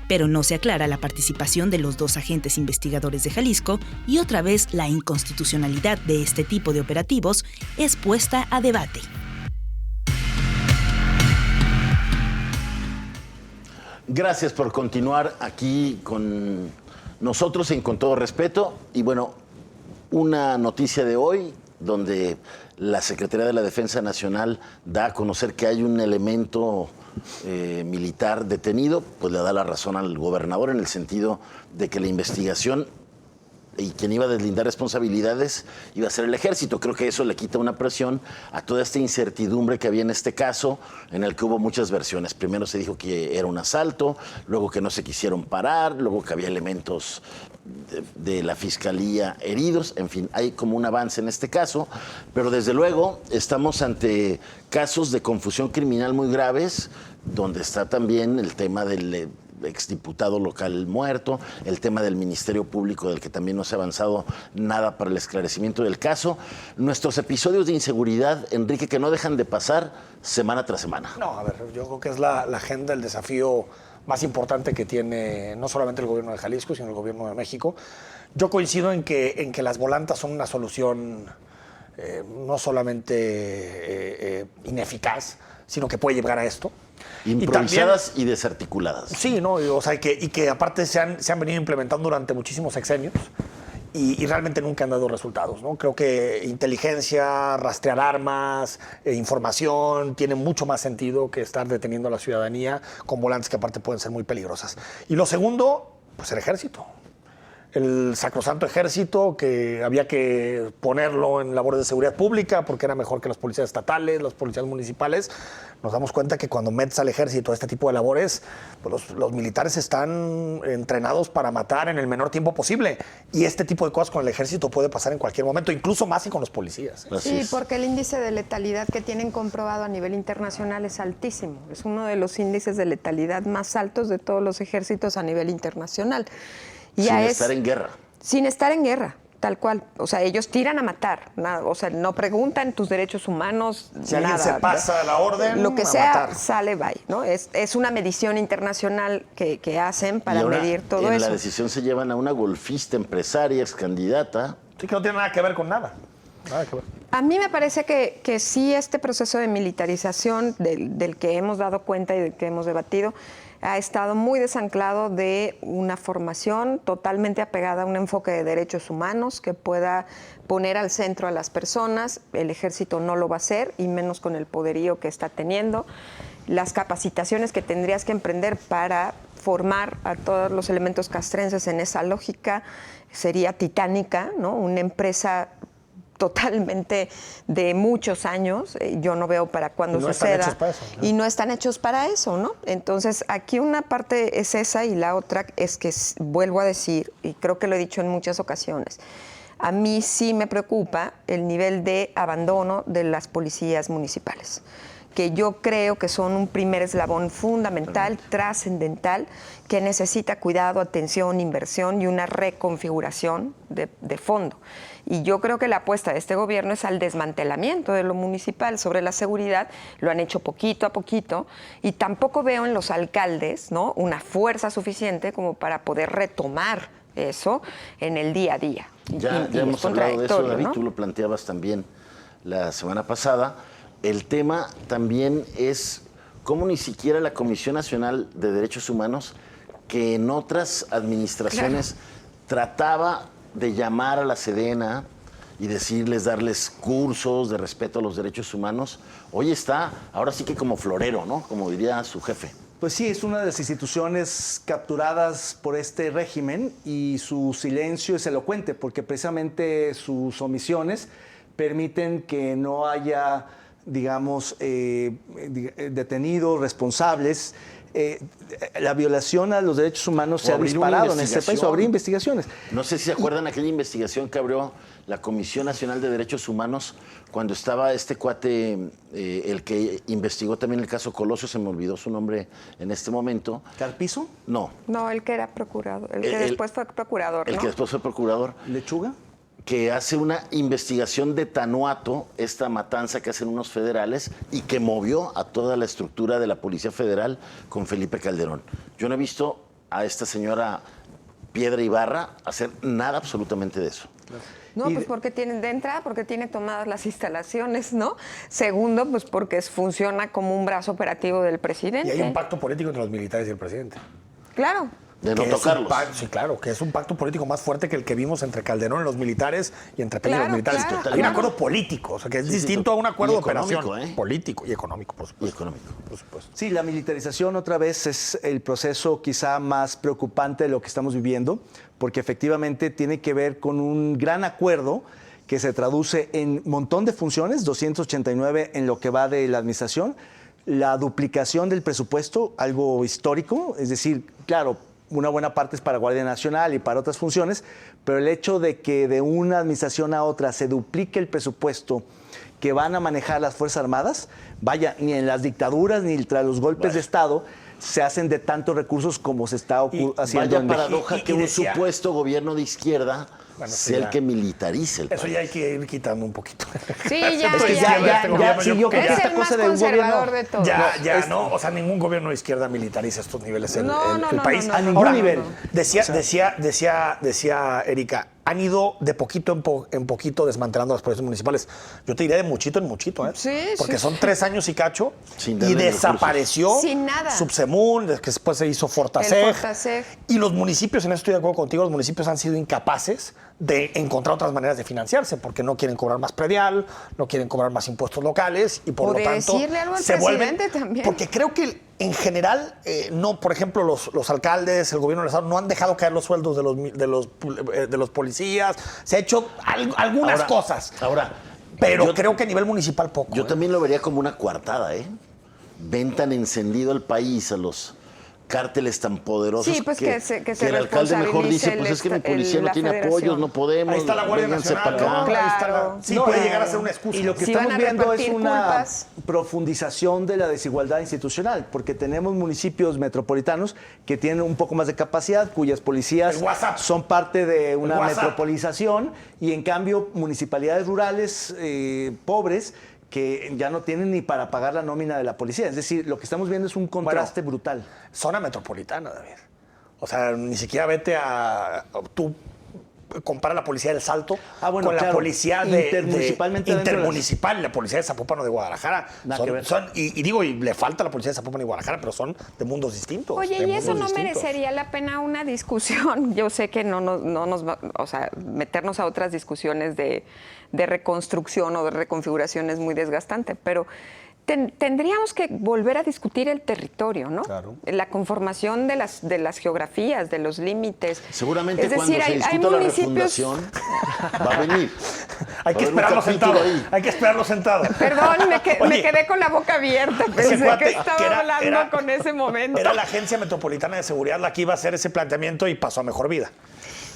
Pero no se aclara la participación de los 2 agentes investigadores de Jalisco y otra vez la inconstitucionalidad de este tipo de operativos es puesta a debate.
Gracias por continuar aquí con nosotros en Con Todo Respeto. Y bueno, una noticia de hoy donde la Secretaría de la Defensa Nacional da a conocer que hay un elemento militar detenido, pues le da la razón al gobernador en el sentido de que la investigación y quien iba a deslindar responsabilidades iba a ser el Ejército. Creo que eso le quita una presión a toda esta incertidumbre que había en este caso, en el que hubo muchas versiones. Primero se dijo que era un asalto, luego que no se quisieron parar, luego que había elementos de la Fiscalía heridos. En fin, hay como un avance en este caso, pero desde luego estamos ante casos de confusión criminal muy graves, donde está también el tema del exdiputado local muerto, el tema del Ministerio Público, del que también no se ha avanzado nada para el esclarecimiento del caso. Nuestros episodios de inseguridad, Enrique, que no dejan de pasar semana tras semana.
No, a ver, yo creo que es la agenda, el desafío más importante que tiene no solamente el gobierno de Jalisco, sino el gobierno de México. Yo coincido en que las volantas son una solución no solamente ineficaz, sino que puede llegar a esto.
Improvisadas y desarticuladas.
Sí, ¿no? O sea, y que aparte se han venido implementando durante muchísimos sexenios y realmente nunca han dado resultados, ¿no? Creo que inteligencia, rastrear armas, información, tiene mucho más sentido que estar deteniendo a la ciudadanía con volantes que aparte pueden ser muy peligrosas. Y lo segundo, pues el Ejército. el sacrosanto ejército, que había que ponerlo en labores de seguridad pública porque era mejor que las policías estatales, las policías municipales. Nos damos cuenta que cuando metes al ejército a este tipo de labores, pues los militares están entrenados para matar en el menor tiempo posible. Y este tipo de cosas con el ejército puede pasar en cualquier momento, incluso más que con los policías.
Sí, porque el índice de letalidad que tienen comprobado a nivel internacional es altísimo. Es uno de los índices de letalidad más altos de todos los ejércitos a nivel internacional.
Sin estar en guerra.
Sin estar en guerra, tal cual. O sea, ellos tiran a matar. Nada, o sea, no preguntan tus derechos humanos.
Si alguien se pasa la orden,
lo que
a
sea,
matar.
sale, bye, ¿no? Es una medición internacional que hacen para
Y ahora,
medir todo
en
eso.
la decisión se llevan a una golfista, empresaria, ex candidata.
Sí, que no tiene nada que ver con nada. Nada que ver.
A mí me parece que sí este proceso de militarización del que hemos dado cuenta y del que hemos debatido ha estado muy desanclado de una formación totalmente apegada a un enfoque de derechos humanos que pueda poner al centro a las personas. El ejército no lo va a hacer, y menos con el poderío que está teniendo. Las capacitaciones que tendrías que emprender para formar a todos los elementos castrenses en esa lógica sería titánica, ¿no? Una empresa totalmente de muchos años, yo no veo para cuándo
no
suceda.
están hechos para eso, ¿no?
Y no están hechos para eso, ¿no? Entonces, aquí una parte es esa y la otra es que, vuelvo a decir, y creo que lo he dicho en muchas ocasiones, a mí sí me preocupa el nivel de abandono de las policías municipales, que yo creo que son un primer eslabón fundamental, trascendental, que necesita cuidado, atención, inversión y una reconfiguración de fondo. Y yo creo que la apuesta de este gobierno es al desmantelamiento de lo municipal. Sobre la seguridad lo han hecho poquito a poquito, y tampoco veo en los alcaldes, ¿no?, una fuerza suficiente como para poder retomar eso en el día a día.
Ya
Y
hemos
es
hablado de eso,
contradictorio,
David,
¿no?
tú lo planteabas también la semana pasada. El tema también es cómo ni siquiera la Comisión Nacional de Derechos Humanos, que en otras administraciones trataba de llamar a la Sedena y decirles, darles cursos de respeto a los derechos humanos, hoy está, ahora sí que como florero, ¿no? Como diría su jefe.
Pues sí, es una de las instituciones capturadas por este régimen, y su silencio es elocuente porque precisamente sus omisiones permiten que no haya, digamos, detenidos, responsables. La violación a los derechos humanos se ha
abrir una
disparado en este país, o abrir
investigación.
investigaciones.
No sé si se acuerdan aquella investigación que abrió la Comisión Nacional de Derechos Humanos cuando estaba este cuate, el que investigó también el caso Colosio, se me olvidó su nombre en este momento.
¿Carpizo?
No,
No, el que era procurador, el que después fue procurador,
el
¿no?
que después fue procurador,
¿Lechuga?
que hace una investigación de Tanuato, esta matanza que hacen unos federales, y que movió a toda la estructura de la Policía Federal con Felipe Calderón. Yo no he visto a esta señora Piedra Ibarra hacer nada absolutamente de eso.
No,
Y
pues porque tienen, de entrada, porque tiene tomadas las instalaciones, ¿no? Segundo, pues porque funciona como un brazo operativo del presidente.
Y hay un pacto político entre los militares y el presidente.
Claro.
De no
Que es un
tocarlos.
sí, claro, que es un pacto político más fuerte que el que vimos entre Calderón y los militares y entre Peña y
Claro,
los militares.
claro,
Hay un
claro.
acuerdo político, o sea, que es
Sí, sí,
distinto a un acuerdo
y
de operación.
económico,
Político y económico, por
Y
supuesto.
económico.
Por supuesto.
Sí, la militarización otra vez es el proceso quizá más preocupante de lo que estamos viviendo, porque efectivamente tiene que ver con un gran acuerdo que se traduce en un montón de funciones, 289 en lo que va de la administración, la duplicación del presupuesto, algo histórico, es decir, claro, una buena parte es para Guardia Nacional y para otras funciones, pero el hecho de que de una administración a otra se duplique el presupuesto que van a manejar las Fuerzas Armadas, vaya, ni en las dictaduras ni tras los golpes de Estado se hacen de tantos recursos como se está haciendo
Vaya
en
paradoja
y
que un
decía-
supuesto gobierno de izquierda
Bueno,
sea
ya.
el que militarice el
Eso
país.
ya hay que ir quitando un poquito.
Sí, ya,
Es que
ya,
ya,
ya.
sí, yo creo que
Es
esta
el más
cosa de un
conservador
gobierno-
de todos.
No, o sea, ningún gobierno de izquierda militariza estos niveles en
No,
el
no, no,
país.
no,
A ningún nivel.
Decía Erika, han ido de poquito en poquito desmantelando las policías municipales. Yo te diría de muchito en muchito, ¿eh?
Sí,
porque
sí,
son
sí.
3 años y cacho,
Sin
y
darle
desapareció
Sin nada.
Subsemun, que después se hizo
El
Fortaseg.
Fortaseg.
Y los municipios, en esto estoy de acuerdo contigo, los municipios han sido incapaces de encontrar otras maneras de financiarse, porque no quieren cobrar más predial, no quieren cobrar más impuestos locales, y por
O
lo
de
tanto
decirle algo al
se vuelven...
presidente también.
Porque creo que en general, no, por ejemplo, los alcaldes, el gobierno del Estado no han dejado caer los sueldos de los policías. Se ha hecho algunas cosas. Pero creo que a nivel municipal poco.
Yo también lo vería como una coartada, ¿eh? Ven tan encendido el país a los cárteles tan poderosos
que
el alcalde mejor dice, pues es que mi policía no tiene apoyos, no podemos.
Ahí está la Guardia Nacional.
Claro.
Sí, puede llegar a ser una excusa.
Y lo que
Si
estamos
van a
viendo es
repartir
una
culpas.
profundización de la desigualdad institucional, porque tenemos municipios metropolitanos que tienen un poco más de capacidad, cuyas policías son parte de una metropolización, y en cambio municipalidades rurales pobres que ya no tienen ni para pagar la nómina de la policía. Es decir, lo que estamos viendo es un contraste brutal.
Zona metropolitana, David. O sea, ni siquiera vete a... Tú compara la policía del Salto con la policía intermunicipal, la policía de Zapopan o de Guadalajara. Y le falta la policía de Zapopan y Guadalajara, pero son de mundos distintos.
Oye, ¿y eso no merecería la pena una discusión? Yo sé que no nos va, o sea, meternos a otras discusiones de reconstrucción o de reconfiguración es muy desgastante, pero tendríamos que volver a discutir el territorio, ¿no?
Claro.
La conformación de las geografías, de los límites.
Seguramente
es decir,
cuando se discuta la refundación va a venir.
Hay que esperarlo sentado.
Perdón, me quedé con la boca abierta. Pensé que estaba hablando con ese momento.
Era la Agencia Metropolitana de Seguridad la que iba a hacer ese planteamiento y pasó a mejor vida.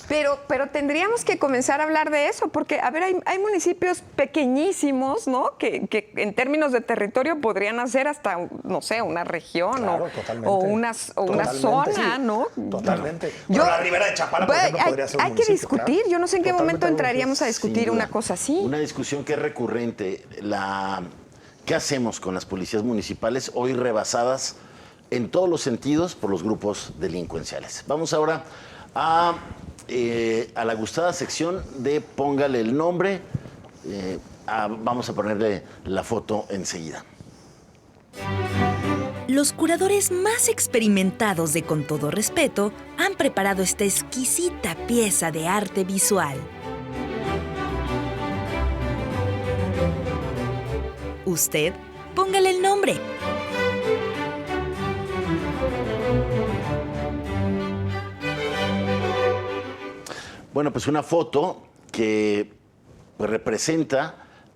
Pero tendríamos que comenzar a hablar de eso, porque, a ver, hay municipios pequeñísimos, ¿no? Que en términos de territorio podrían hacer hasta, no sé, una región,
claro,
o una zona,
sí.
¿no?
Totalmente. La Ribera de Chapala, por ejemplo, podría ser un
hay que discutir.
Claro.
Yo no sé en qué momento entraríamos a discutir una cosa así.
Una discusión que es recurrente. ¿Qué hacemos con las policías municipales hoy rebasadas en todos los sentidos por los grupos delincuenciales? Vamos ahora a la gustada sección de Póngale el nombre. Vamos a ponerle la foto enseguida.
Los curadores más experimentados de Con Todo Respeto han preparado esta exquisita pieza de arte visual. Usted, póngale el nombre.
Bueno, pues una foto que representa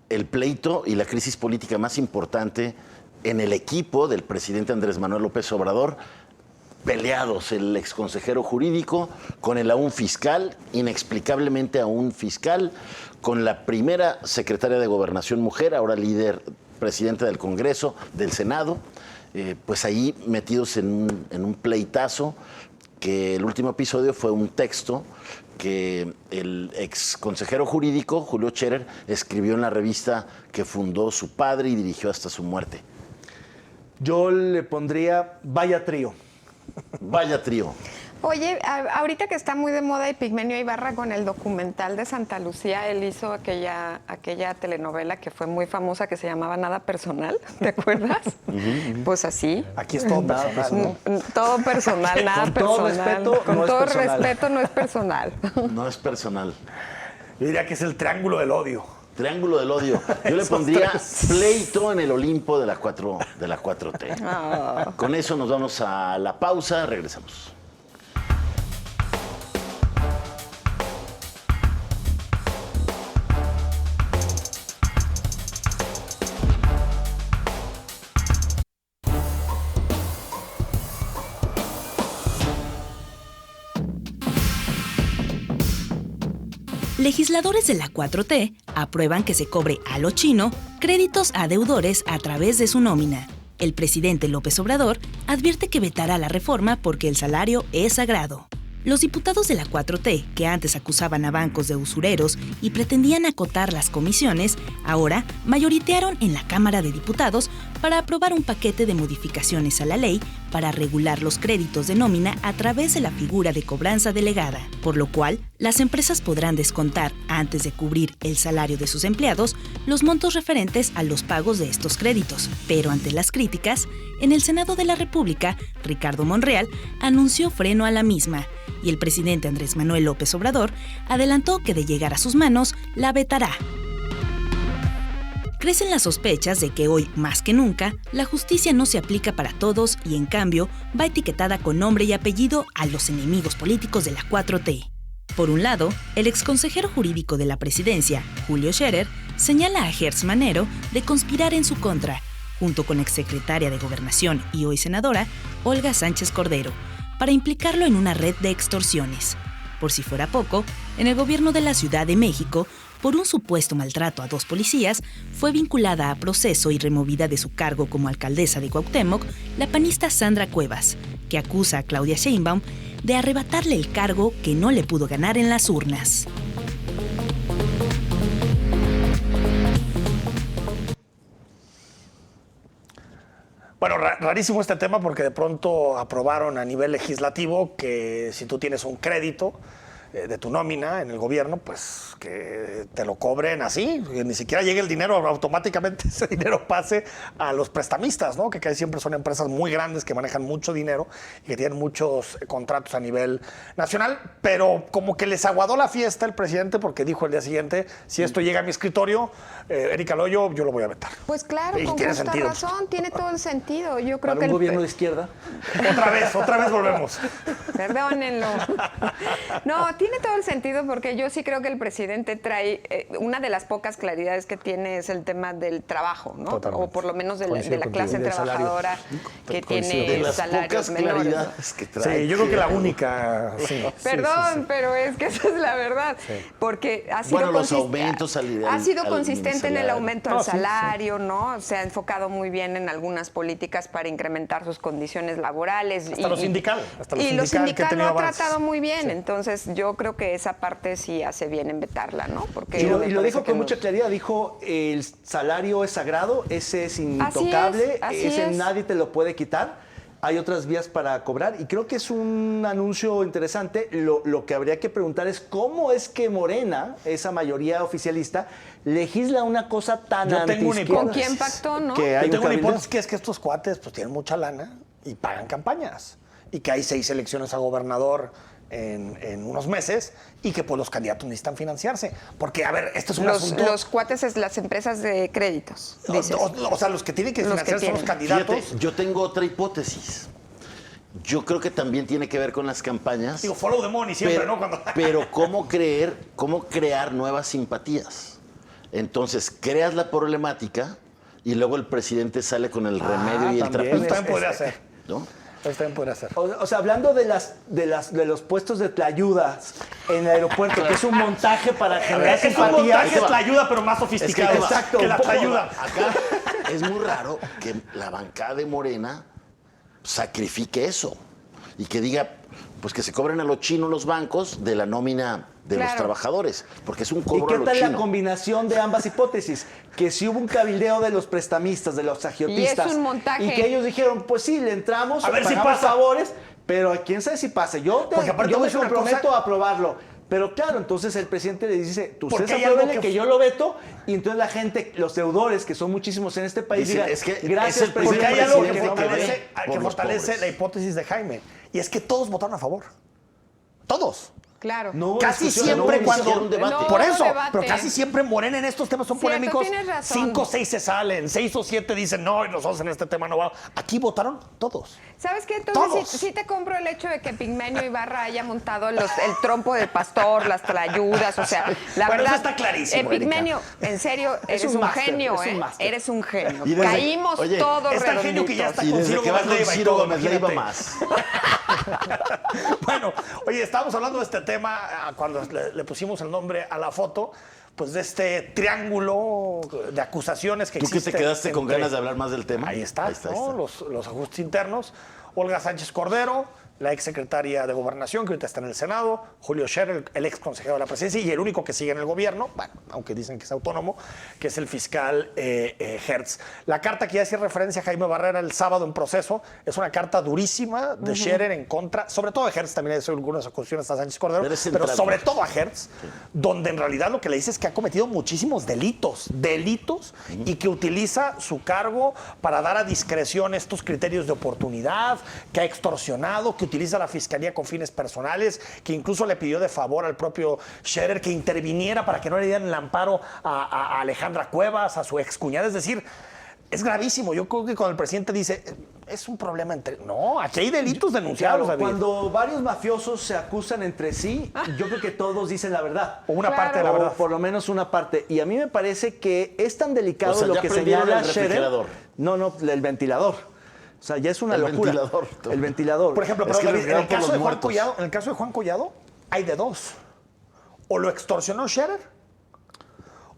el pleito y la crisis política más importante en el equipo del presidente Andrés Manuel López Obrador, peleados el exconsejero jurídico con el aún fiscal, inexplicablemente aún fiscal, con la primera secretaria de Gobernación mujer, ahora líder, presidenta del Congreso, del Senado, pues ahí metidos en un pleitazo, que el último episodio fue un texto que el ex consejero jurídico, Julio Scherer, escribió en la revista que fundó su padre y dirigió hasta su muerte.
Yo le pondría Vaya Trío.
Vaya trío.
Oye, ahorita que está muy de moda Epigmenio Ibarra con el documental de Santa Lucía, él hizo aquella telenovela que fue muy famosa que se llamaba Nada Personal, ¿te acuerdas? Pues así.
Aquí es todo personal, ¿no?
Todo personal, nada
Con
personal.
todo respeto,
con
no es
todo
personal.
respeto, no es personal.
No es personal.
Yo diría que es el triángulo del odio.
Triángulo del odio. Yo le pondría pleito en el Olimpo de la 4T. Con eso nos vamos a la pausa, regresamos.
Legisladores de la 4T aprueban que se cobre a lo chino créditos a deudores a través de su nómina. El presidente López Obrador advierte que vetará la reforma porque el salario es sagrado. Los diputados de la 4T, que antes acusaban a bancos de usureros y pretendían acotar las comisiones, ahora mayoritearon en la Cámara de Diputados para aprobar un paquete de modificaciones a la ley para regular los créditos de nómina a través de la figura de cobranza delegada, por lo cual las empresas podrán descontar, antes de cubrir el salario de sus empleados, los montos referentes a los pagos de estos créditos. Pero ante las críticas, en el Senado de la República, Ricardo Monreal anunció freno a la misma, y el presidente Andrés Manuel López Obrador adelantó que de llegar a sus manos, la vetará. Crecen las sospechas de que hoy, más que nunca, la justicia no se aplica para todos y, en cambio, va etiquetada con nombre y apellido a los enemigos políticos de la 4T. Por un lado, el exconsejero jurídico de la presidencia, Julio Scherer, señala a Gertz Manero de conspirar en su contra, junto con exsecretaria de Gobernación y hoy senadora, Olga Sánchez Cordero, para implicarlo en una red de extorsiones. Por si fuera poco, en el gobierno de la Ciudad de México, por un supuesto maltrato a 2 policías, fue vinculada a proceso y removida de su cargo como alcaldesa de Cuauhtémoc la panista Sandra Cuevas, que acusa a Claudia Sheinbaum de arrebatarle el cargo que no le pudo ganar en las urnas.
Bueno, rarísimo este tema porque de pronto aprobaron a nivel legislativo que si tú tienes un crédito de tu nómina en el gobierno, pues que te lo cobren así, que ni siquiera llegue el dinero, automáticamente ese dinero pase a los prestamistas, ¿no? Que casi siempre son empresas muy grandes que manejan mucho dinero y que tienen muchos contratos a nivel nacional, pero como que les aguadó la fiesta el presidente porque dijo el día siguiente, si esto llega a mi escritorio, Erika Loyo, yo lo voy a vetar.
Pues claro,
Y
con
tiene
justa
sentido.
razón, tiene todo el sentido. Yo creo
Para
que
un gobierno de izquierda.
Otra vez volvemos.
Perdónenlo. No, tiene todo el sentido porque yo sí creo que el presidente trae, una de las pocas claridades que tiene es el tema del trabajo, ¿no?
Totalmente.
O por lo menos de
Coincido
la
contigo.
clase
Y del salario.
trabajadora que
De
tiene
las
salarios
pocas
menores. ¿no?
claridades que trae.
Sí, yo creo que la única. Sí.
Perdón, pero es que esa es la verdad. Porque ha sido,
Bueno, los aumentos
ha sido
al
consistente en el
salario.
aumento al salario, ¿no? Se ha enfocado muy bien en algunas políticas para incrementar sus condiciones laborales.
Hasta lo sindical,
y lo
que ha
sindical lo
tenido
ha
avances.
tratado muy bien. Entonces, yo creo que esa parte sí hace bien en vetarla, ¿no? Porque
Y
me
lo
parece
dijo
que
con
no.
mucha claridad, dijo, el salario es sagrado, ese es intocable,
así
ese
es.
nadie te lo puede quitar. Hay otras vías para cobrar y creo que es un anuncio interesante. Lo que habría que preguntar es cómo es que Morena, esa mayoría oficialista, legisla una cosa tan
Yo tengo una
antiizquierda.
¿Con quién pactó, no?
Que hay
Yo tengo
un
una
cabildo.
hipótesis que es que estos cuates pues tienen mucha lana y pagan campañas. Y que hay 6 elecciones a gobernador en unos meses y que pues los candidatos necesitan financiarse. Porque, a ver, esto es un asunto...
Los cuates es las empresas de créditos, dices.
O sea, los que tienen que
Los que
financiar son los
tienen.
candidatos.
Fíjate, yo tengo otra hipótesis. Yo creo que también tiene que ver con las campañas.
Digo, follow the money siempre,
pero,
¿no? Cuando...
pero cómo crear nuevas simpatías. Entonces, creas la problemática y luego el presidente sale con el remedio y el
también.
trapito.
Eso también podría ser.
¿No?
Eso también podría ser.
O sea, hablando de los puestos de tlayudas en el aeropuerto, que es un montaje para generar
Es un
simpatía.
montaje es la ayuda, pero más sofisticado.
Exacto,
que la
un poco.
ayuda.
Acá es muy raro que la bancada de Morena sacrifique eso y que diga, pues que se cobren a los chinos los bancos de la nómina de los
Claro.
trabajadores, porque es un
¿Y
cobro a
qué
lo
tal la
chino.
combinación de ambas hipótesis? Que si hubo un cabildeo de los prestamistas, de los agiotistas.
Y es un montaje.
Y que ellos dijeron, pues sí, le entramos,
A ver si
pagamos
pasa.
favores, pero quién sabe si pasa. Yo
Porque aparte te voy
me
a decir una
comprometo
cosa.
a aprobarlo. Pero claro, entonces el presidente le dice,
Porque
ustedes
hay algo
aprueben
que-
que yo lo veto, y entonces la gente, los deudores, que son muchísimos en este país,
Dicen,
digan,
es que es
gracias,
el
Porque hay
presidente,
algo que
presidente que
fortalece,
ve por los
fortalece
pobres.
la hipótesis de Jaime. Y es que todos votaron a favor. Todos.
Claro.
No hubo
Casi
discusión, no
siempre
hubo
cuando...
siquiera un debate.
No,
Por
no
eso,
debate.
pero casi siempre Morena en estos temas son
Cierto,
polémicos.
tienes razón.
5 o 6 se salen, 6 o 7 dicen, no, y nosotros en este tema no vamos. Aquí votaron todos.
¿Sabes qué? Entonces
Todos.
sí te compro el hecho de que Pigmenio Ibarra haya montado el trompo del pastor, las tlayudas, o sea, la
Bueno,
verdad.
eso está clarísimo,
Pigmenio, en serio, eres
un
un
máster,
genio,
es un
¿eh?
máster.
Eres un genio.
Y desde-
Caímos
oye,
todos
es tan genio que ya
redonditos.
está
Y
con
desde
Ciro
que va
Gómez
con
Leiva y
Ciro
todo,
Gómez Leiva
imagínate.
más.
Bueno, oye, estábamos hablando de este tema cuando le pusimos el nombre a la foto, pues de este triángulo de acusaciones que
¿Tú que
existe.
te quedaste con
entre-
ganas de hablar más del tema?
Ahí está,
Ahí está, ahí
¿no?
está.
Los ajustes internos. Olga Sánchez Cordero, la exsecretaria de Gobernación, que ahorita está en el Senado, Julio Scherer, el ex consejero de la presidencia, y el único que sigue en el gobierno, bueno, aunque dicen que es autónomo, que es el fiscal Hertz. La carta que ya hacía referencia a Jaime Barrera el sábado en proceso es una carta durísima de Scherer en contra, sobre todo de Hertz, también hay algunas acusaciones a Sánchez Cordero,
Pero es
pero
central,
sobre
¿no?
todo a Hertz, donde en realidad lo que le dice es que ha cometido muchísimos delitos, y que utiliza su cargo para dar a discreción estos criterios de oportunidad, que ha extorsionado, que utiliza la fiscalía con fines personales, que incluso le pidió de favor al propio Scherer que interviniera para que no le dieran el amparo a Alejandra Cuevas, a su excuñada. Es decir, es gravísimo. Yo creo que cuando el presidente dice, es un problema entre... No, aquí hay delitos denunciados,
Claro,
David.
cuando varios mafiosos se acusan entre sí, yo creo que todos dicen la verdad.
O una parte de la
O
verdad.
por lo menos una parte. Y a mí me parece que es tan delicado
O sea,
lo
ya
que
prendieron
señala
el
Scherer.
refrigerador.
No, el ventilador. O sea, ya es una
El
locura.
ventilador.
El ventilador.
Por ejemplo,
Es
pero
que
David, en el
por
caso
los
de Juan
muertos.
Collado, en el caso de Juan Collado, hay de dos. O lo extorsionó Scherer,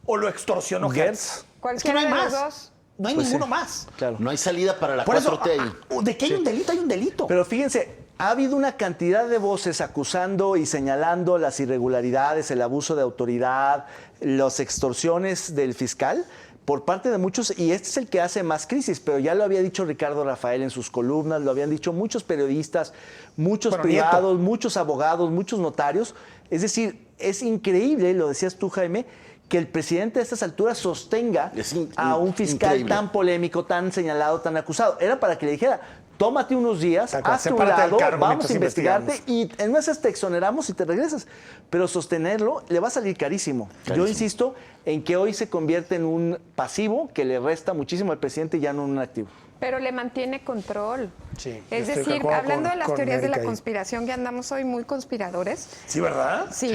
o lo extorsionó Hertz.
Cualquiera
Es que no hay
de los
más.
dos.
No hay
Pues
ninguno
sí.
más.
Claro.
No hay salida para la
Por eso,
4T ahí.
de que hay un delito, hay un delito.
Pero fíjense, ha habido una cantidad de voces acusando y señalando las irregularidades, el abuso de autoridad, las extorsiones del fiscal por parte de muchos, y este es el que hace más crisis, pero ya lo había dicho Ricardo Rafael en sus columnas, lo habían dicho muchos periodistas, muchos
Bueno,
privados,
Nieto.
muchos abogados, muchos notarios. Es decir, es increíble, lo decías tú, Jaime, que el presidente a estas alturas sostenga
Es
a un fiscal
increíble.
tan polémico, tan señalado, tan acusado. Era para que le dijera, tómate unos días,
Tal cual,
hazte un
sepárate del
lado,
cargo
vamos
mientras
a investigarte
investigamos.
y en meses te exoneramos y te regresas. Pero sostenerlo le va a salir carísimo.
Carísimo.
Yo insisto en que hoy se convierte en un pasivo que le resta muchísimo al presidente y ya no en un activo.
Pero le mantiene control.
Sí, yo
Es
estoy de
decir,
acuerdo
hablando de las
con
teorías de
Erika
la
ahí.
conspiración, que andamos hoy muy conspiradores.
Sí, ¿verdad?
Sí,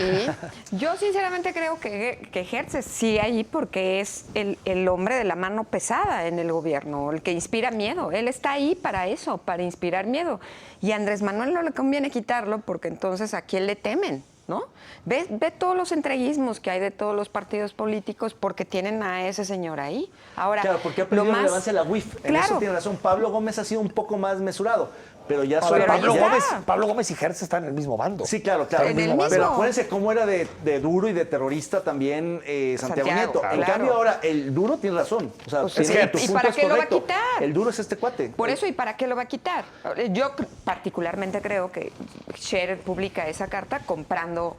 yo sinceramente creo que Hertz sí ahí porque es el hombre de la mano pesada en el gobierno, el que inspira miedo. Él está ahí para eso, para inspirar miedo. Y a Andrés Manuel no le conviene quitarlo porque entonces a quién le temen, ¿no? Ve todos los entreguismos que hay de todos los partidos políticos porque tienen a ese señor ahí. Ahora,
Claro, porque ha
lo
perdido
más-
relevancia la UIF. En
Claro.
eso tiene razón. Pablo Gómez ha sido un poco más mesurado, pero ya
A ver,
Pero ahí está.
Pablo Gómez y Hertz están en el mismo bando.
Sí, claro, claro.
En el
Pero
mismo.
acuérdense cómo era de duro y de terrorista también Santiago
Santiago,
Nieto. En
claro.
cambio ahora, el duro tiene razón. O sea,
Pues
tiene-
es que-
tu
¿y
punto
para
es
qué lo va a
correcto.
quitar?
El duro es este cuate.
Por eso, ¿y para qué lo va a quitar? Yo particularmente creo que Scherer publica esa carta comprando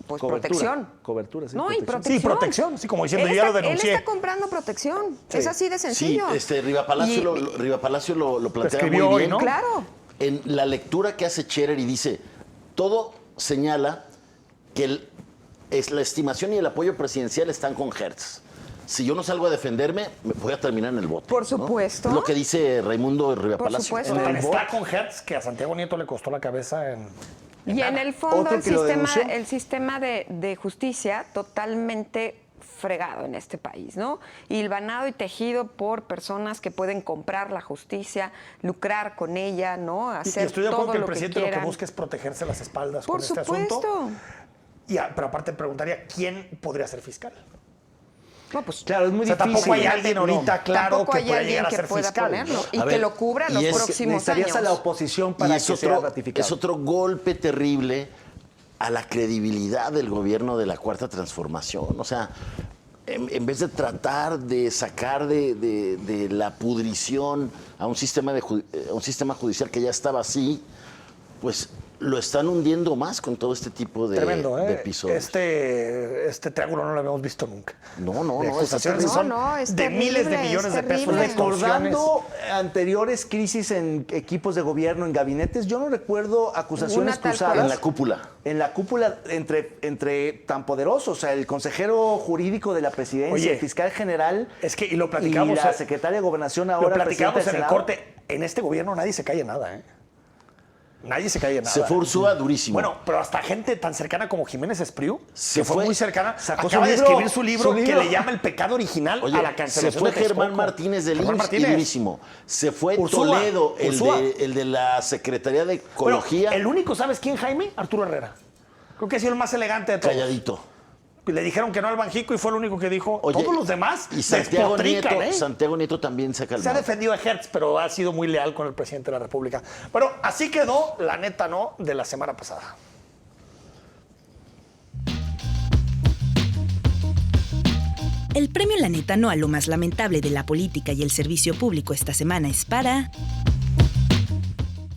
pues
Cobertura.
protección.
Cobertura, sí,
No, y
protección.
protección.
Sí, protección, sí, como diciendo,
Él
yo ya
está-
lo denuncié.
Él está comprando protección. Es así de
Sí,
sencillo.
Riva Palacio,
Y-
Riva Palacio lo plantea
escribió
muy
hoy,
bien.
¿no?
Claro.
En la lectura que hace Scherer y dice, todo señala que la estimación y el apoyo presidencial están con Hertz. Si yo no salgo a defenderme, me voy a terminar en el bote.
Por
¿no?
supuesto.
Es lo que dice Raimundo Riva
Por
Palacio.
supuesto.
Tan
En el
está con Hertz que a Santiago Nieto le costó la cabeza en
Y en el fondo
Otro que lo denunció.
el sistema de justicia totalmente fregado en este país, ¿no? Hilvanado y tejido por personas que pueden comprar la justicia, lucrar con ella, ¿no?
Y
Hacer
estoy de acuerdo
todo
que el
lo que
presidente lo que
quieran.
busca es protegerse las espaldas
Por
con este
supuesto.
asunto. Pero aparte preguntaría, ¿quién podría ser fiscal?
No, pues
Claro, es muy
O sea,
difícil.
tampoco hay alguien ahorita claro
tampoco
que
hay
pueda
alguien
llegar a
que
ser
pueda
fiscal.
ponerlo y
A
que
ver,
lo cubra
y
los
es-
próximos
Necesitarías
años.
a la oposición para
Y
que sea ratificado.
es otro golpe terrible a la credibilidad del gobierno de la Cuarta Transformación. O sea, en vez de tratar de sacar de la pudrición a un sistema judicial que ya estaba así, pues lo están hundiendo más con todo este tipo de,
Tremendo, ¿eh?
de episodios.
Este triángulo no lo habíamos visto nunca.
No,
De
no,
acusaciones
está
son
No, es
de
terrible,
miles de millones de
es
pesos de
terrible.
extorsiones.
Recordando anteriores crisis en equipos de gobierno, en gabinetes, yo no recuerdo acusaciones
Una tal
cruzadas.
cual.
en la cúpula.
En la cúpula entre tan poderosos, o sea, el consejero jurídico de la presidencia,
Oye,
el fiscal general
es que, y lo platicamos,
y la secretaria de Gobernación ahora
Lo platicamos
presidenta
en
del
el
Senado.
corte. En este gobierno nadie se calle nada, ¿eh? Nadie se calle nada.
Se fue Ursúa durísimo.
Bueno, pero hasta gente tan cercana como Jiménez Espriu,
Se
que fue
fue-
muy cercana,
sacó
acaba
su
de
libro,
escribir su libro
su
que
libro.
le llama El pecado original
Oye,
a la
se
cancelación
fue
de
Germán
Texcoco.
Martínez del
Germán
IMSS y
Martínez.
durísimo. Se fue
Ursúa,
Toledo,
Ursúa.
el de la Secretaría de
Bueno,
Ecología,
el único, ¿sabes quién, Jaime? Arturo Herrera. Creo que ha sido el más elegante de todos.
calladito.
Le dijeron que no al Banjico y fue el único que dijo.
Oye,
todos los demás
y Santiago
despotrican,
Nieto,
¿eh?
Santiago Nieto también se calmó.
Se ha defendido a Hertz, pero ha sido muy leal con el presidente de la República. Bueno, así quedó la neta no de la semana pasada.
El premio La Neta No a lo más lamentable de la política y el servicio público esta semana es para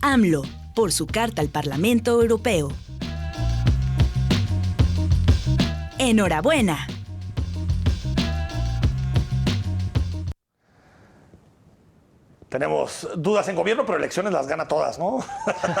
AMLO, por su carta al Parlamento Europeo. ¡Enhorabuena!
tenemos dudas en gobierno, pero elecciones las gana todas, ¿no?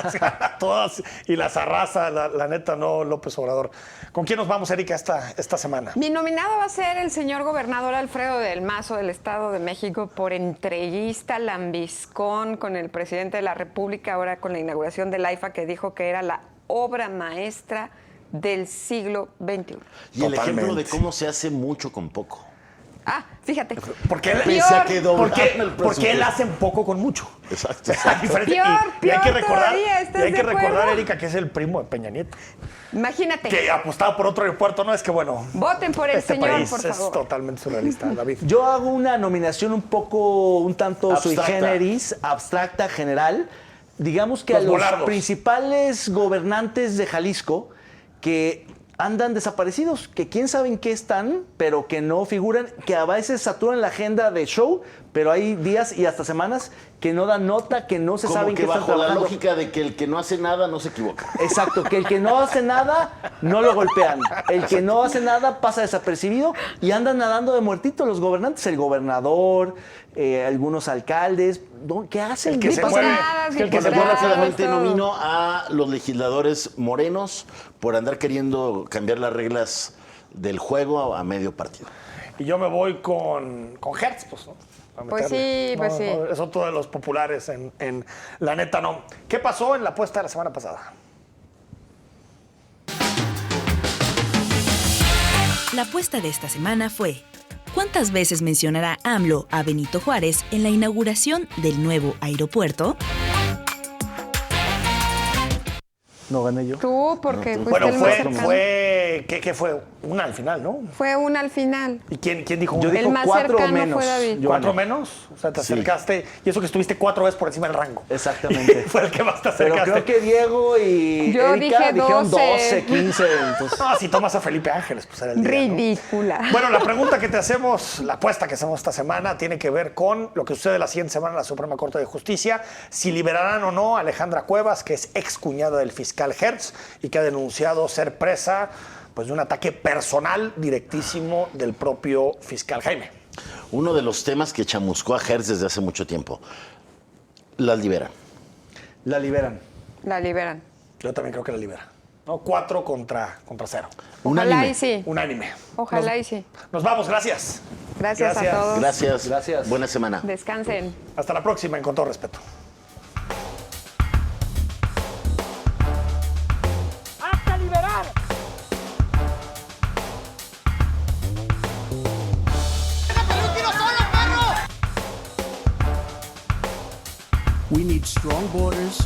Las gana todas y las arrasa, la neta, no López Obrador. ¿Con quién nos vamos, Erika, esta semana?
Mi nominado va a ser el señor gobernador Alfredo del Mazo del Estado de México por entreguista, lambiscón con el presidente de la República, ahora con la inauguración del AIFA, que dijo que era la obra maestra del siglo XXI.
Y el ejemplo de
Totalmente.
cómo se hace mucho con poco.
Ah, fíjate.
Porque él,
Pese a que doblaron
porque,
el
porque él
presupuesto.
hace poco con mucho.
Exacto.
A diferencia- y hay que
Peor
recordar,
todavía, ¿estás
y hay
de
que recordar,
acuerdo?
Erika, que es el primo de Peña Nieto,
Imagínate.
que apostaba por otro aeropuerto. No, es que bueno,
Voten por el
este
señor,
país
por
es
favor.
totalmente surrealista, David.
Yo hago una nominación un tanto sui
Abstracta.
generis, abstracta, general. Digamos que
Los
a los
volardos.
principales gobernantes de Jalisco que andan desaparecidos, que quién sabe en qué están, pero que no figuran, que a veces saturan la agenda de show, pero hay días y hasta semanas que no dan nota, que no se
Como
saben
que
qué están
bajo la
trabajando.
lógica de que el que no hace nada no se equivoca.
Exacto, que el que no hace nada no lo golpean. El que no hace nada pasa desapercibido y andan nadando de muertito los gobernantes, el gobernador, algunos alcaldes. ¿No? ¿Qué hacen?
El que se
Pasan-
mueve.
Diputadas,
que el que se
Yo
mueve
diputados,
rápidamente
todo.
nomino a los legisladores morenos por andar queriendo cambiar las reglas del juego a medio partido.
Y yo me voy con Hertz, pues, ¿no? A
Pues
meterle.
sí, pues
No,
sí.
no, es otro de los populares en la neta, no. ¿Qué pasó en la apuesta de la semana pasada?
La apuesta de esta semana fue: ¿cuántas veces mencionará AMLO a Benito Juárez en la inauguración del nuevo aeropuerto?
No gané yo.
Tú, porque fuiste
Bueno,
el más cercano.
¿qué fue? Una al final, ¿no?
Fue una al final.
¿Y quién dijo
Yo
una?
digo
más
4 o
cercano
menos.
fue David.
Yo
¿Cuatro
gané.
menos? O sea, te
Sí.
acercaste. Y eso que estuviste 4 veces por encima del rango.
Exactamente.
Fue el que más te
Pero
acercaste.
creo que Diego y
Yo
Erika
dije
dijeron
12.
12, 15. Entonces,
No, si tomas a Felipe Ángeles, pues era el día, ¿no?
Ridícula.
Bueno, la pregunta que te hacemos, la apuesta que hacemos esta semana, tiene que ver con lo que sucede la siguiente semana en la Suprema Corte de Justicia, si liberarán o no a Alejandra Cuevas, que es excuñada del fiscal Hertz y que ha denunciado ser presa pues, de un ataque personal directísimo del propio fiscal Jaime.
Uno de los temas que chamuscó a Hertz desde hace mucho tiempo. Las liberan.
la liberan.
La liberan.
Yo también creo que la libera. ¿No? 4 contra 0.
Ojalá
Unánime.
y sí.
Unánime.
Ojalá y sí.
Nos vamos, gracias.
Gracias a todos.
Gracias.
Gracias.
Buena semana.
Descansen.
Hasta la próxima, y con todo respeto.
¡Hasta liberar!
We need strong borders,